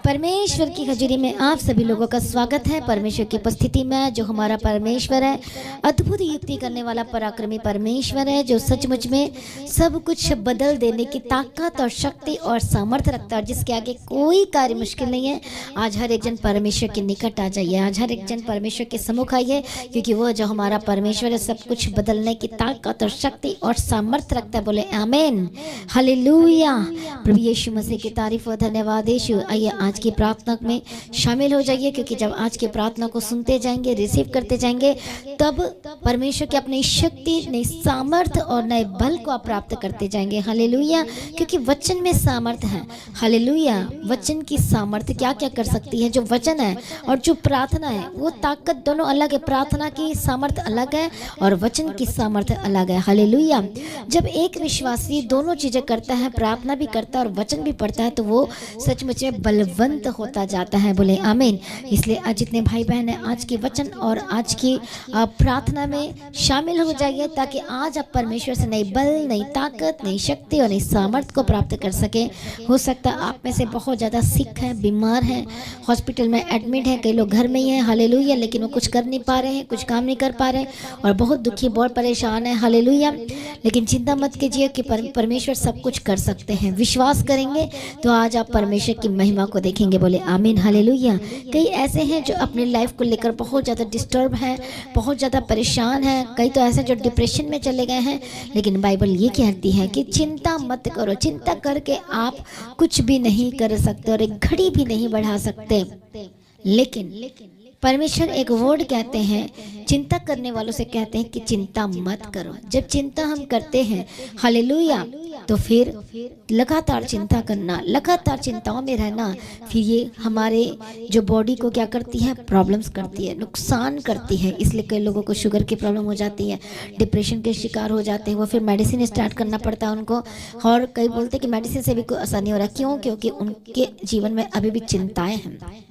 परमेश्वर की हजूरी में आप सभी लोगों का स्वागत है। परमेश्वर की उपस्थिति में जो हमारा परमेश्वर है, अद्भुत युक्ति करने वाला पराक्रमी परमेश्वर है, जो सचमुच में सब कुछ बदल देने की ताकत और शक्ति और सामर्थ्य रखता है, जिसके आगे कोई कार्य मुश्किल नहीं है। आज हर एक जन परमेश्वर के निकट आ जाइए, आज हर एक जन परमेश्वर के सम्मुख आइए, क्योंकि वो जो हमारा परमेश्वर है सब कुछ बदलने की ताकत और शक्ति और सामर्थ्य रखता है। बोले आमीन, हालेलुया। प्रभु यीशु मसीह की तारीफ और धन्यवाद यीशु। आइए आज की प्रार्थना में शामिल हो जाइए, क्योंकि जब आज की प्रार्थना को सुनते जाएंगे, रिसीव करते जाएंगे, तब परमेश्वर की अपनी शक्ति, नई सामर्थ्य और नए बल को आप प्राप्त करते जाएंगे। हालेलुया, क्योंकि वचन में सामर्थ्य है। हालेलुया, वचन की सामर्थ्य क्या क्या कर सकती है। जो वचन है और जो प्रार्थना है वो ताकत दोनों अलग है। प्रार्थना की सामर्थ्य अलग है और वचन की सामर्थ्य अलग है। हालेलुया, जब एक विश्वासी दोनों चीजें करता है, प्रार्थना भी करता है और वचन भी पढ़ता है, तो वो सचमुच में बलवंत होता जाता है। बोले आमीन। इसलिए आज जितने भाई बहन हैं, आज के वचन और आज की प्रार्थना में शामिल हो जाइए, ताकि आज आप परमेश्वर से नई बल, नई ताकत, नई शक्ति और नई सामर्थ्य को प्राप्त कर सके। हो सकता है आप में से बहुत ज़्यादा सिक है, बीमार है, हॉस्पिटल में एडमिट है, कई लोग घर में ही हैं। हालेलुया, लेकिन वो कुछ कर नहीं पा रहे हैं, कुछ काम नहीं कर पा रहे हैं और बहुत दुखी, बहुत परेशान है। हालेलुया, लेकिन चिंता मत कीजिए कि परमेश्वर सब कुछ कर सकते हैं। विश्वास करेंगे तो आज आप परमेश्वर की महिमा को देखेंगे। बोले आमीन, हालेलुया। कई ऐसे हैं जो अपनी लाइफ को लेकर बहुत ज़्यादा डिस्टर्ब हैं, बहुत ज़्यादा परेशान हैं। कई तो ऐसे जो डिप्रेशन में चले गए हैं, लेकिन बाइबल ये कहती है कि चिंता मत करो। चिंता करके आप कुछ भी नहीं कर सकते और एक घड़ी भी नहीं बढ़ा सकते। लेकिन परमेश्वर एक वर्ड कहते हैं, चिंता करने वालों से कहते हैं कि चिंता मत करो। जब चिंता हम करते हैं, हालेलुया, तो फिर लगातार चिंता करना, लगातार चिंताओं में रहना, फिर ये हमारे जो बॉडी को क्या करती है, प्रॉब्लम्स करती है, नुकसान करती है। इसलिए कई लोगों को शुगर की प्रॉब्लम हो जाती है, डिप्रेशन के शिकार हो जाते हैं, वो फिर मेडिसिन स्टार्ट करना पड़ता है उनको। और कई बोलते हैं कि मेडिसिन से भी कोई असर नहीं हो रहा। क्यों? क्योंकि उनके जीवन में अभी भी चिंताएं हैं।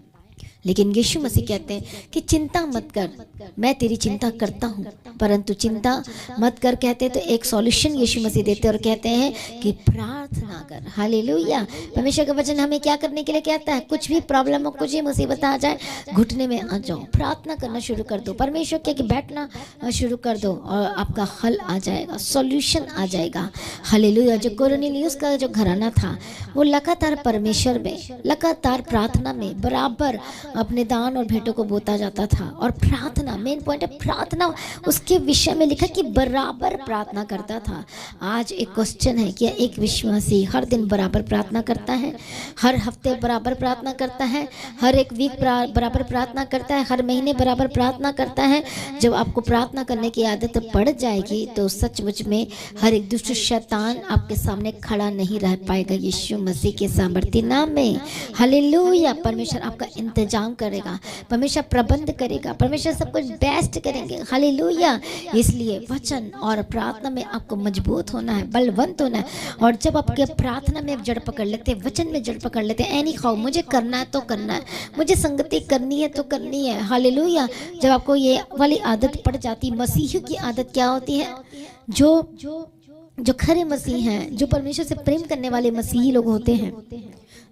लेकिन यीशु मसीह कहते हैं कि चिंता मत कर, मैं तेरी चिंता करता हूँ। परंतु चिंता मत कर कहते तो एक सॉल्यूशन यीशु मसीह देते और कहते हैं कि प्रार्थना कर। हालेलुया, परमेश्वर का वचन हमें क्या करने के लिए कहता है? कुछ भी प्रॉब्लम हो, कुछ भी मुसीबत आ जाए, घुटने में आ जाओ, प्रार्थना करना शुरू कर दो। परमेश्वर के बैठना शुरू कर दो और आपका हल आ जाएगा, सॉल्यूशन आ जाएगा। हालेलुया, जो कोर्नेलियुस का जो घराना था, वो लगातार परमेश्वर में, लगातार प्रार्थना में बराबर अपने दान और भेंटों को बोता जाता था। और प्रार्थना, मेन पॉइंट है प्रार्थना, उसके विषय में लिखा कि बराबर प्रार्थना करता था। आज एक क्वेश्चन है, क्या एक विश्वासी हर दिन बराबर प्रार्थना करता है? हर हफ्ते बराबर प्रार्थना करता है? हर एक वीक बराबर प्रार्थना करता है? हर महीने बराबर प्रार्थना करता है? जब आपको प्रार्थना करने की आदत पड़ जाएगी तो सचमुच में हर एक दुष्ट शैतान आपके सामने खड़ा नहीं रह पाएगा। यीशु मसीह के सामर्थ्य नाम में। हालेलुया, परमेश्वर आपका इंतजाम करेगा, परमेश्वर प्रबंध करेगा, परमेश्वर सब कुछ बेस्ट करेंगे। हालेलुया, इसलिए वचन और प्रार्थना में आपको मजबूत होना है, बलवंत होना है। और जब आपके प्रार्थना में जड़ पकड़ लेते हैं, वचन में जड़ पकड़ लेते हैं, ऐनी खाओ, मुझे करना है तो करना है, मुझे संगति करनी है तो करनी है। हालेलुया, जब आपको ये वाली आदत पड़ जाती, मसीह की आदत क्या होती है? जो खरे मसीह हैं, जो परमेश्वर से प्रेम करने वाले मसीही लोग होते हैं,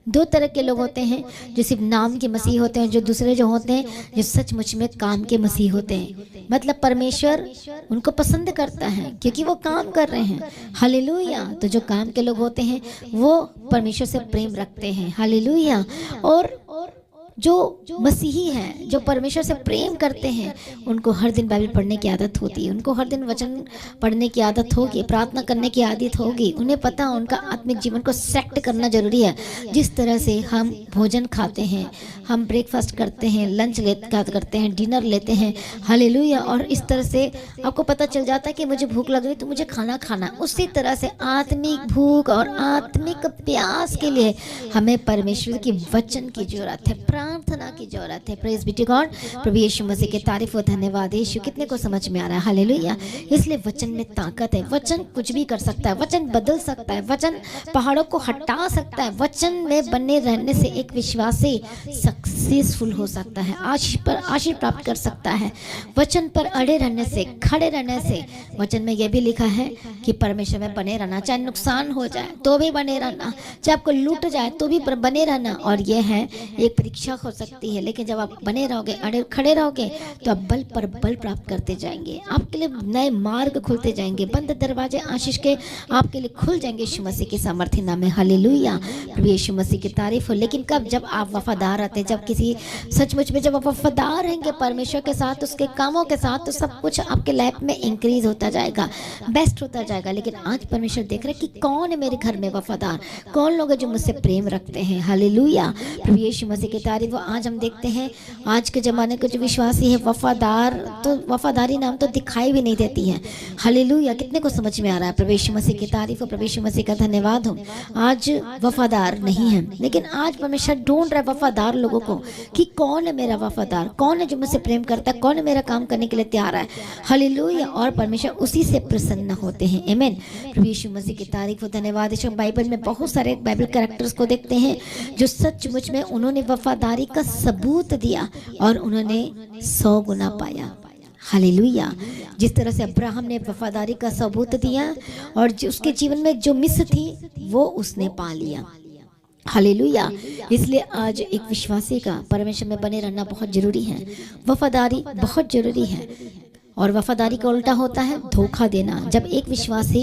दो तरह के लोग होते हैं, जो सिर्फ नाम के मसीह होते हैं, जो दूसरे जो होते हैं जो सचमुच में काम के मसीह होते हैं। मतलब परमेश्वर उनको पसंद करता है क्योंकि वो काम कर रहे हैं। हालेलुया, तो जो काम के लोग होते हैं वो परमेश्वर से प्रेम रखते हैं। हालेलुया, और जो मसीही हैं, जो परमेश्वर से प्रेम करते हैं, उनको हर दिन बाइबल पढ़ने की आदत होती है, उनको हर दिन वचन पढ़ने की आदत होगी, प्रार्थना करने की आदत होगी। उन्हें पता उनका आत्मिक जीवन को सेट करना जरूरी है। जिस तरह से हम भोजन खाते हैं, हम ब्रेकफास्ट करते हैं, लंच करते हैं, डिनर लेते हैं। हालेलुया, और इस तरह से आपको पता चल जाता है कि मुझे भूख लग रही तो मुझे खाना खाना। उसी तरह से आत्मिक भूख और आत्मिक प्यास के लिए हमें परमेश्वर की वचन की जरूरत है, प्रार्थना की जरूरत है। Praise be to God. प्रभु यीशु मसीह के तारीफ और धन्यवाद यीशु। कितने को समझ में आ रहा है? हालेलुया, इसलिए वचन में ताकत है। वचन कुछ भी कर सकता है, वचन बदल सकता है, वचन पहाड़ों को हटा सकता है। वचन में बने रहने से एक विश्वासी सक्सेस सक्सेसफुल हो सकता है, आशीष प्राप्त कर सकता है। वचन पर अड़े रहने से, खड़े रहने से, वचन में यह भी लिखा है कि परमेश्वर में बने रहना, चाहे नुकसान हो जाए तो भी बने रहना, चाहे आपको लूट जाए तो भी बने रहना। और यह है एक परीक्षा हो सकती है, लेकिन जब आप बने रहोगे, अड़े खड़े रहोगे, तो आप बल पर बल प्राप्त करते जाएंगे, आपके लिए नए मार्ग खुलते जाएंगे, बंद दरवाजे आशीष के आपके लिए खुल जाएंगे यीशु मसीह के सामर्थ्य नाम में। हालेलुया, प्रभु यीशु मसीह की तारीफ हो। लेकिन कब? जब आप वफादार रहते हैं, जब किसी सचमुच में जब आप वफादार रहेंगे परमेश्वर के साथ, उसके कामों के साथ, तो सब कुछ आपके लाइफ में इंक्रीज होता जाएगा, बेस्ट होता जाएगा। लेकिन आज परमेश्वर देख रहे हैं कि कौन है मेरे घर में वफादार, कौन लोग हैं जो मुझसे प्रेम रखते हैं। हालेलुया, प्रभु यीशु मसीह की तारीफ हो। आज हम देखते हैं आज के ज़माने के जो विश्वासी है वफादार, तो वफादारी नाम तो दिखाई भी नहीं देती है। हालेलुया, कितने को समझ में आ रहा है? प्रभु यीशु मसीह की तारीफ हो, प्रभु यीशु मसीह का धन्यवाद हो। आज वफादार नहीं है, लेकिन आज परमेश्वर ढूंढ रहा है वफादार लोगों को कि कौन है मेरा वफादार, कौन है जो मुझसे प्रेम करता है, कौन है मेरा काम करने के लिए तैयार है। हालेलुया, और परमेश्वर उसी से प्रसन्न होते हैं। आमीन, प्रभु यीशु मसीह की तारीफ हो, धन्यवाद। इस बाइबल में बहुत सारे बाइबल कैरेक्टर्स को देखते हैं जो सचमुच में उन्होंने वफादारी का सबूत दिया और उन्होंने 100 गुना पाया। हालेलुया, जिस तरह से अब्राहम ने वफादारी का सबूत दिया और उसके जीवन में जो मिस थी वो उसने पा लिया। हालेलुया, इसलिए आज एक विश्वासी का परमेश्वर में बने रहना बहुत जरूरी है, वफादारी बहुत जरूरी है। और वफादारी का उल्टा होता है धोखा देना। जब एक विश्वासी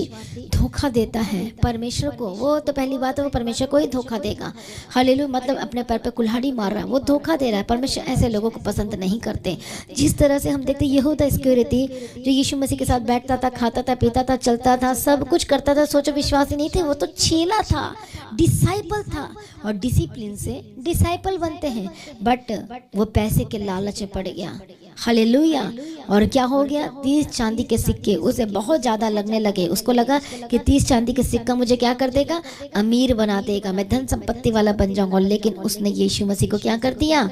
धोखा देता है परमेश्वर को, वो तो पहली बात है वो परमेश्वर को ही धोखा देगा। हालेलुया, मतलब अपने पैर पे कुल्हाड़ी मार रहा है, वो धोखा दे रहा है। परमेश्वर ऐसे लोगों को पसंद नहीं करते। जिस तरह से हम देखते यहूदा इस्करियोती जो यीशु मसीह के साथ बैठता था, खाता था, पीता था, चलता था, सब कुछ करता था, सोचो विश्वासी नहीं थे, वो तो चेला था, डिसाइपल था। और डिसिप्लिन से डिसाइपल बनते हैं, बट वो पैसे के लालच में पड़ गया। हालेलुया, और क्या हो गया? 30 चांदी के सिक्के उसे बहुत ज़्यादा लगने लगे। उसको लगा कि 30 चांदी के सिक्का मुझे क्या कर देगा? अमीर बना देगा, मैं धन संपत्ति वाला बन जाऊंगा। लेकिन उसने यीशु मसीह को क्या कर दिया?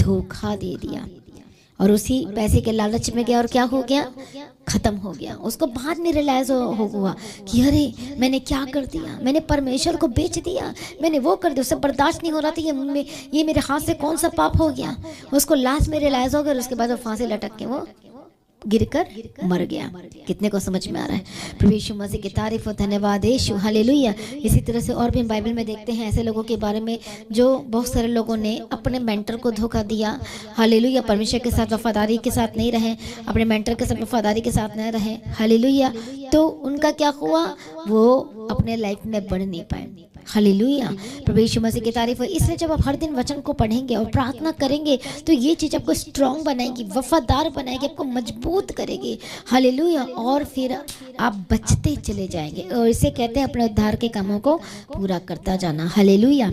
धोखा दे दिया, और उसी पैसे के लालच में गया और क्या हो गया? खत्म हो गया। उसको बाद में रियलाइज हुआ कि अरे मैंने क्या कर दिया, मैंने परमेश्वर को बेच दिया, मैंने वो कर दिया। उसे बर्दाश्त नहीं हो रहा था, ये मेरे हाथ से कौन सा पाप हो गया। उसको लास्ट में रियलाइज हो गया और उसके बाद वो फांसी लटक के वो गिरकर मर गया। कितने को समझ में आ रहा है? प्रभु यीशु मसीह की तारीफ हो, धन्यवाद यीशु, हालेलुया। इसी तरह से और भी हम बाइबल में देखते हैं ऐसे लोगों के बारे में जो बहुत सारे लोगों ने अपने मेंटर को धोखा दिया। हालेलुया, परमेश्वर के साथ वफादारी के साथ नहीं रहे, अपने मेंटर के साथ वफादारी के साथ नहीं रहे। हालेलुया, तो उनका क्या हुआ? वो अपने लाइफ में बढ़ नहीं पाए। हालेलुया, प्रभु यीशु मसीह की तारीफ हो। इसलिए जब आप हर दिन वचन को पढ़ेंगे और प्रार्थना करेंगे तो ये चीज़ आपको स्ट्रांग बनाएगी, वफादार बनाएगी, आपको मजबूत करेगी। हालेलुया, और फिर आप बचते चले जाएंगे, और इसे कहते हैं अपने उद्धार के कामों को पूरा करता जाना। हालेलुया,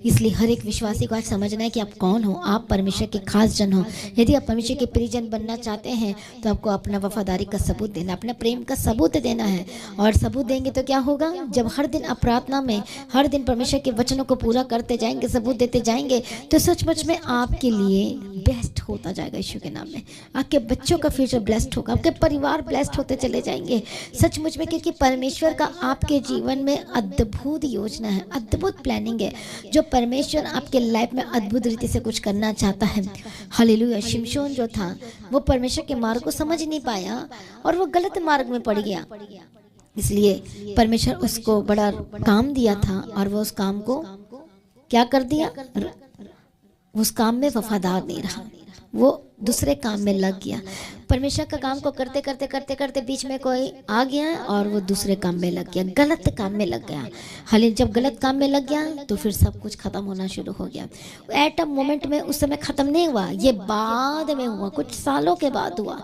इसलिए हर एक विश्वासी को आज समझना है कि आप कौन हो। आप परमेश्वर के खास जन हो। यदि आप परमेश्वर के परिजन बनना चाहते हैं तो आपको अपना वफादारी का सबूत देना, अपना प्रेम का सबूत देना है। और सबूत देंगे तो क्या होगा? जब हर दिन आप प्रार्थना में हर दिन परमेश्वर के वचनों को पूरा करते जाएंगे, सबूत देते जाएंगे, तो सचमुच में आपके लिए बेस्ट होता जाएगा। यीशु के नाम में आपके बच्चों का फ्यूचर ब्लेस्ड होगा, आपके परिवार ब्लेस्ड होते चले जाएंगे सचमुच में, क्योंकि परमेश्वर का आपके जीवन में अद्भुत योजना है, अद्भुत प्लानिंग है, जो परमेश्वर आपके लाइफ में अद्भुत रीति से कुछ करना चाहता है। हालेलुया, शिमशोन जो था वो परमेश्वर के मार्ग को समझ नहीं पाया और वो गलत मार्ग में पड़ गया। इसलिए परमेश्वर उसको बड़ा काम दिया था और वो उस काम को क्या कर दिया? उस काम में वफादार नहीं रहा, वो दूसरे काम में लग गया। परमेश्वर का काम को करते करते करते करते बीच में कोई आ गया और वो दूसरे काम में लग गया, गलत काम में लग गया। हालांकि जब गलत काम में लग गया तो फिर सब कुछ खत्म होना शुरू हो गया। एट अ मोमेंट में उस समय खत्म नहीं हुआ, ये बाद में हुआ, कुछ सालों के बाद हुआ।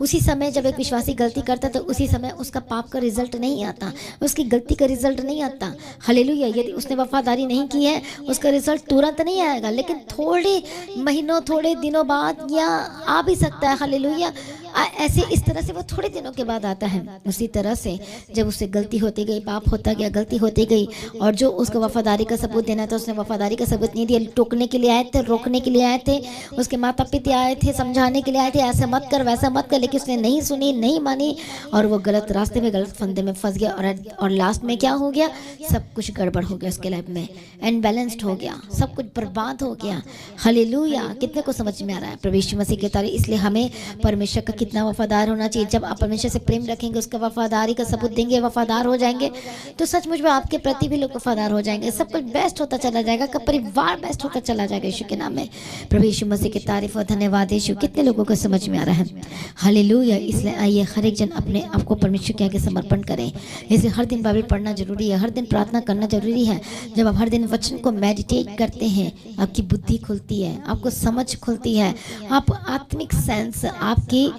उसी समय जब एक विश्वासी गलती करता तो उसी समय उसका पाप का रिजल्ट नहीं आता, उसकी गलती का रिजल्ट नहीं आता। हालेलुया, यदि उसने वफादारी नहीं की है उसका रिजल्ट तुरंत नहीं आएगा, लेकिन थोड़े महीनों थोड़े दिनों बाद या आ भी सकता है। हालेलुया, ऐसे इस तरह से वो थोड़े दिनों के बाद आता है। उसी तरह से जब उससे गलती होती गई, पाप होता गया, गलती होती गई, और जो उसको वफादारी का सबूत देना था उसने वफादारी का सबूत नहीं दिया। टोकने के लिए आए थे, रोकने के लिए आए थे, उसके माता पिता आए थे, समझाने के लिए आए थे, ऐसा मत कर वैसा मत कर, लेकिन उसने नहीं सुनी, नहीं मानी, और वो गलत रास्ते में, गलत फंदे में फंस गया। और लास्ट में क्या हो गया? सब कुछ गड़बड़ हो गया उसके लाइफ में, अनबैलेंस्ड हो गया, सब कुछ बर्बाद हो गया। हालेलुया! कितने को समझ में आ रहा है? प्रभु यीशु मसीह के तारीफ। इसलिए हमें परमेश्वर का कितना वफादार होना चाहिए। जब आप परमेश्वर से प्रेम रखेंगे, उसका वफादारी का सबूत देंगे, वफादार हो जाएंगे, तो सचमुच में आपके प्रति भी लोग वफादार हो जाएंगे। सब कुछ बेस्ट होता चला जाएगा, का परिवार बेस्ट होता चला जाएगा यीशु के नाम में। प्रभु यीशु मसीह की तारीफ और धन्यवाद यीशु। कितने लोगों को समझ में आ रहा है? हालेलुया! इसलिए आइए हर एक जन अपने आप को परमेश्वर के आगे समर्पण करें। इसलिए हर दिन बाइबल पढ़ना जरूरी है, हर दिन प्रार्थना करना जरूरी है। जब आप हर दिन वचन को मेडिटेट करते हैं, आपकी बुद्धि खुलती है, आपको समझ खुलती है, आप आत्मिक सेंस आपकी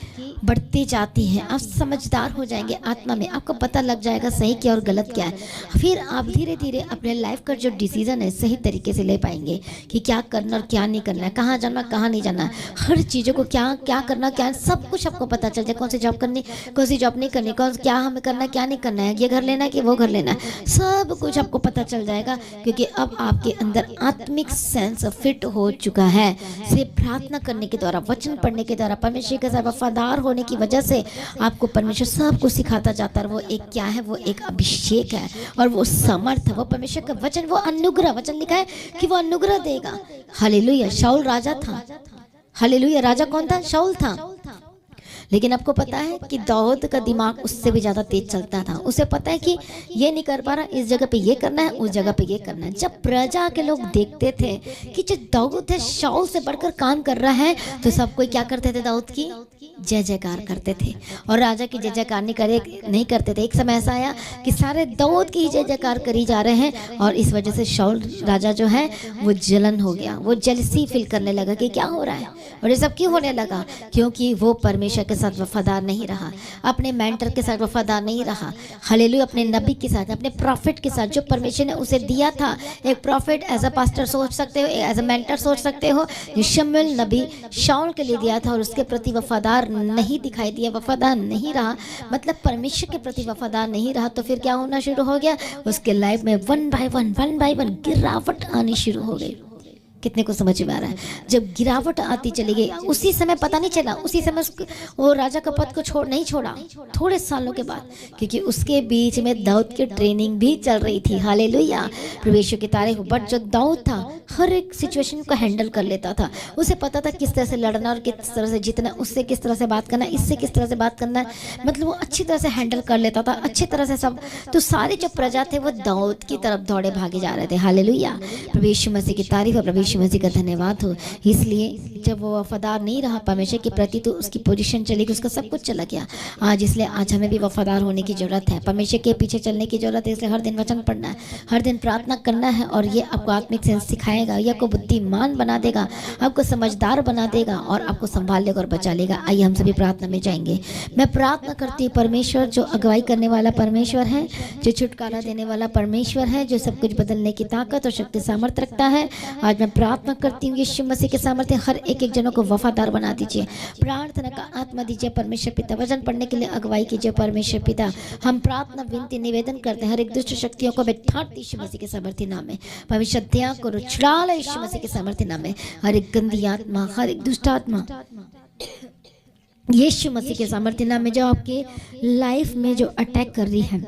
बढ़ती जाती है, आप समझदार हो जाएंगे आत्मा में, आपको पता लग जाएगा सही क्या और गलत क्या है। फिर आप धीरे धीरे अपने लाइफ का जो डिसीजन है सही तरीके से ले पाएंगे कि क्या करना और क्या नहीं करना है, कहाँ जाना कहाँ नहीं जाना, हर चीज़ों को क्या क्या करना, क्या सब कुछ आपको पता चल जाए। कौन सी जॉब करनी, कौन सी जॉब नहीं करनी, क्या हमें करना है, क्या नहीं करना है, ये घर लेना है कि वो घर लेना है, सब कुछ आपको पता चल जाएगा। क्योंकि अब आपके अंदर आत्मिक सेंस फिट हो चुका है। सिर्फ प्रार्थना करने के द्वारा, वचन पढ़ने के द्वारा, परमेश्वर के साथ वफादार होने की वजह से आपको परमेश्वर सब कुछ सिखाता जाता है। वो एक क्या है? वो एक अभिषेक है, और वो समर्थ है, वो परमेश्वर का वचन, वो अनुग्रह। वचन लिखा है कि वो अनुग्रह देगा। हालेलुया! शाऊल राजा था। हालेलुया! राजा कौन था? शाऊल था। लेकिन आपको पता है कि दाऊद का दिमाग उससे भी ज़्यादा तेज चलता था। उसे पता है कि ये नहीं कर पा रहा, इस जगह पे ये करना है, उस जगह पे ये करना है। जब प्रजा के लोग देखते थे कि जो दाऊद है शाऊल से बढ़कर काम कर रहा है, तो सब कोई क्या करते थे? दाऊद की जय जयकार करते थे, और राजा की जय जयकार नहीं करते थे। एक समय ऐसा आया कि सारे दाऊद की जय जयकार करी जा रहे हैं, और इस वजह से शाऊल राजा जो है वो जलन हो गया, वो जेलसी फील करने लगा कि क्या हो रहा है। और ये सब क्यों होने लगा? क्योंकि वो परमेश्वर के साथ वफादार नहीं रहा, अपने मेंटर के साथ वफादार नहीं रहा। हालेलुया! अपने नबी के साथ, अपने प्रॉफिट के साथ, जो परमेश्वर ने उसे दिया था। एक प्रॉफिट एज अ पास्टर सोच सकते हो, एज अ मेंटर सोच सकते हो, जो शमूएल नबी शाऊल के लिए दिया था, और उसके प्रति वफादार नहीं दिखाई दिया, वफादार नहीं रहा, मतलब परमेश्वर के प्रति वफादार नहीं रहा। तो फिर क्या होना शुरू हो गया? उसके लाइफ में वन बाय वन गिरावट आनी शुरू हो गई। कितने को समझ में आ रहा है? जब गिरावट आती चली गई, उसी समय पता नहीं चला, उसी समय वो राजा का पद को नहीं छोड़ा, थोड़े सालों के बाद, क्योंकि उसके बीच में दाऊद की ट्रेनिंग भी चल रही थी। हालेलुया! प्रभु यीशु की तारीफ। बट जो दाऊद था हर एक सिचुएशन को हैंडल कर लेता था। उसे पता था किस तरह से लड़ना और किस तरह से जीतना, उससे किस तरह से बात करना, इससे किस तरह से बात करना है, मतलब वो अच्छी तरह से हैंडल कर लेता था, अच्छी तरह से सब। तो सारे जो प्रजा थे वो दाऊद की तरफ दौड़े भागे जा रहे थे। हालेलुया! प्रभु यीशु मसीह की तारीफ और प्रभु यीशु मसीह का धन्यवाद हो। इसलिए जब वो वफादार नहीं रहा परमेश्वर के प्रति, तो उसकी पोजीशन चली गई, उसका सब कुछ चला गया। इसलिए आज हमें भी वफादार होने की जरूरत है, परमेश्वर के पीछे चलने की जरूरत है। इसलिए हर दिन वचन पढ़ना है, हर दिन प्रार्थना करना है, और ये आपको आत्मिक सेंस सिखाएगा, ये आपको बुद्धिमान बना देगा, आपको समझदार बना देगा, और आपको संभाल लेगा और बचा लेगा। आइए हम सभी प्रार्थना में जाएंगे। मैं प्रार्थना करती हूँ परमेश्वर जो अगुवाई करने वाला परमेश्वर है, जो छुटकारा देने वाला परमेश्वर है, जो सब कुछ बदलने की ताकत और शक्ति सामर्थ रखता है। आज मैं प्रार्थना करती हूँ यीशु मसीह के सामर्थ्य हर एक जनों को वफादार बना दीजिए। प्रार्थना का आत्मा दीजिए परमेश्वर पिता। वचन पढ़ने के लिए अगुवाई कीजिए परमेश्वर पिता। हम प्रार्थना विनती निवेदन करते हैं, हर एक दुष्ट शक्तियों को बैठाते यीशु मसीह के सामर्थ्य नाम में। परमेश्वर दया करो, छुड़ा लो यीशु मसीह के सामर्थ्य नाम में। हर एक गंदी आत्मा, हर एक दुष्ट आत्मा यीशु मसीह के सामर्थ्य नाम में जो आपके लाइफ में जो अटैक कर रही है,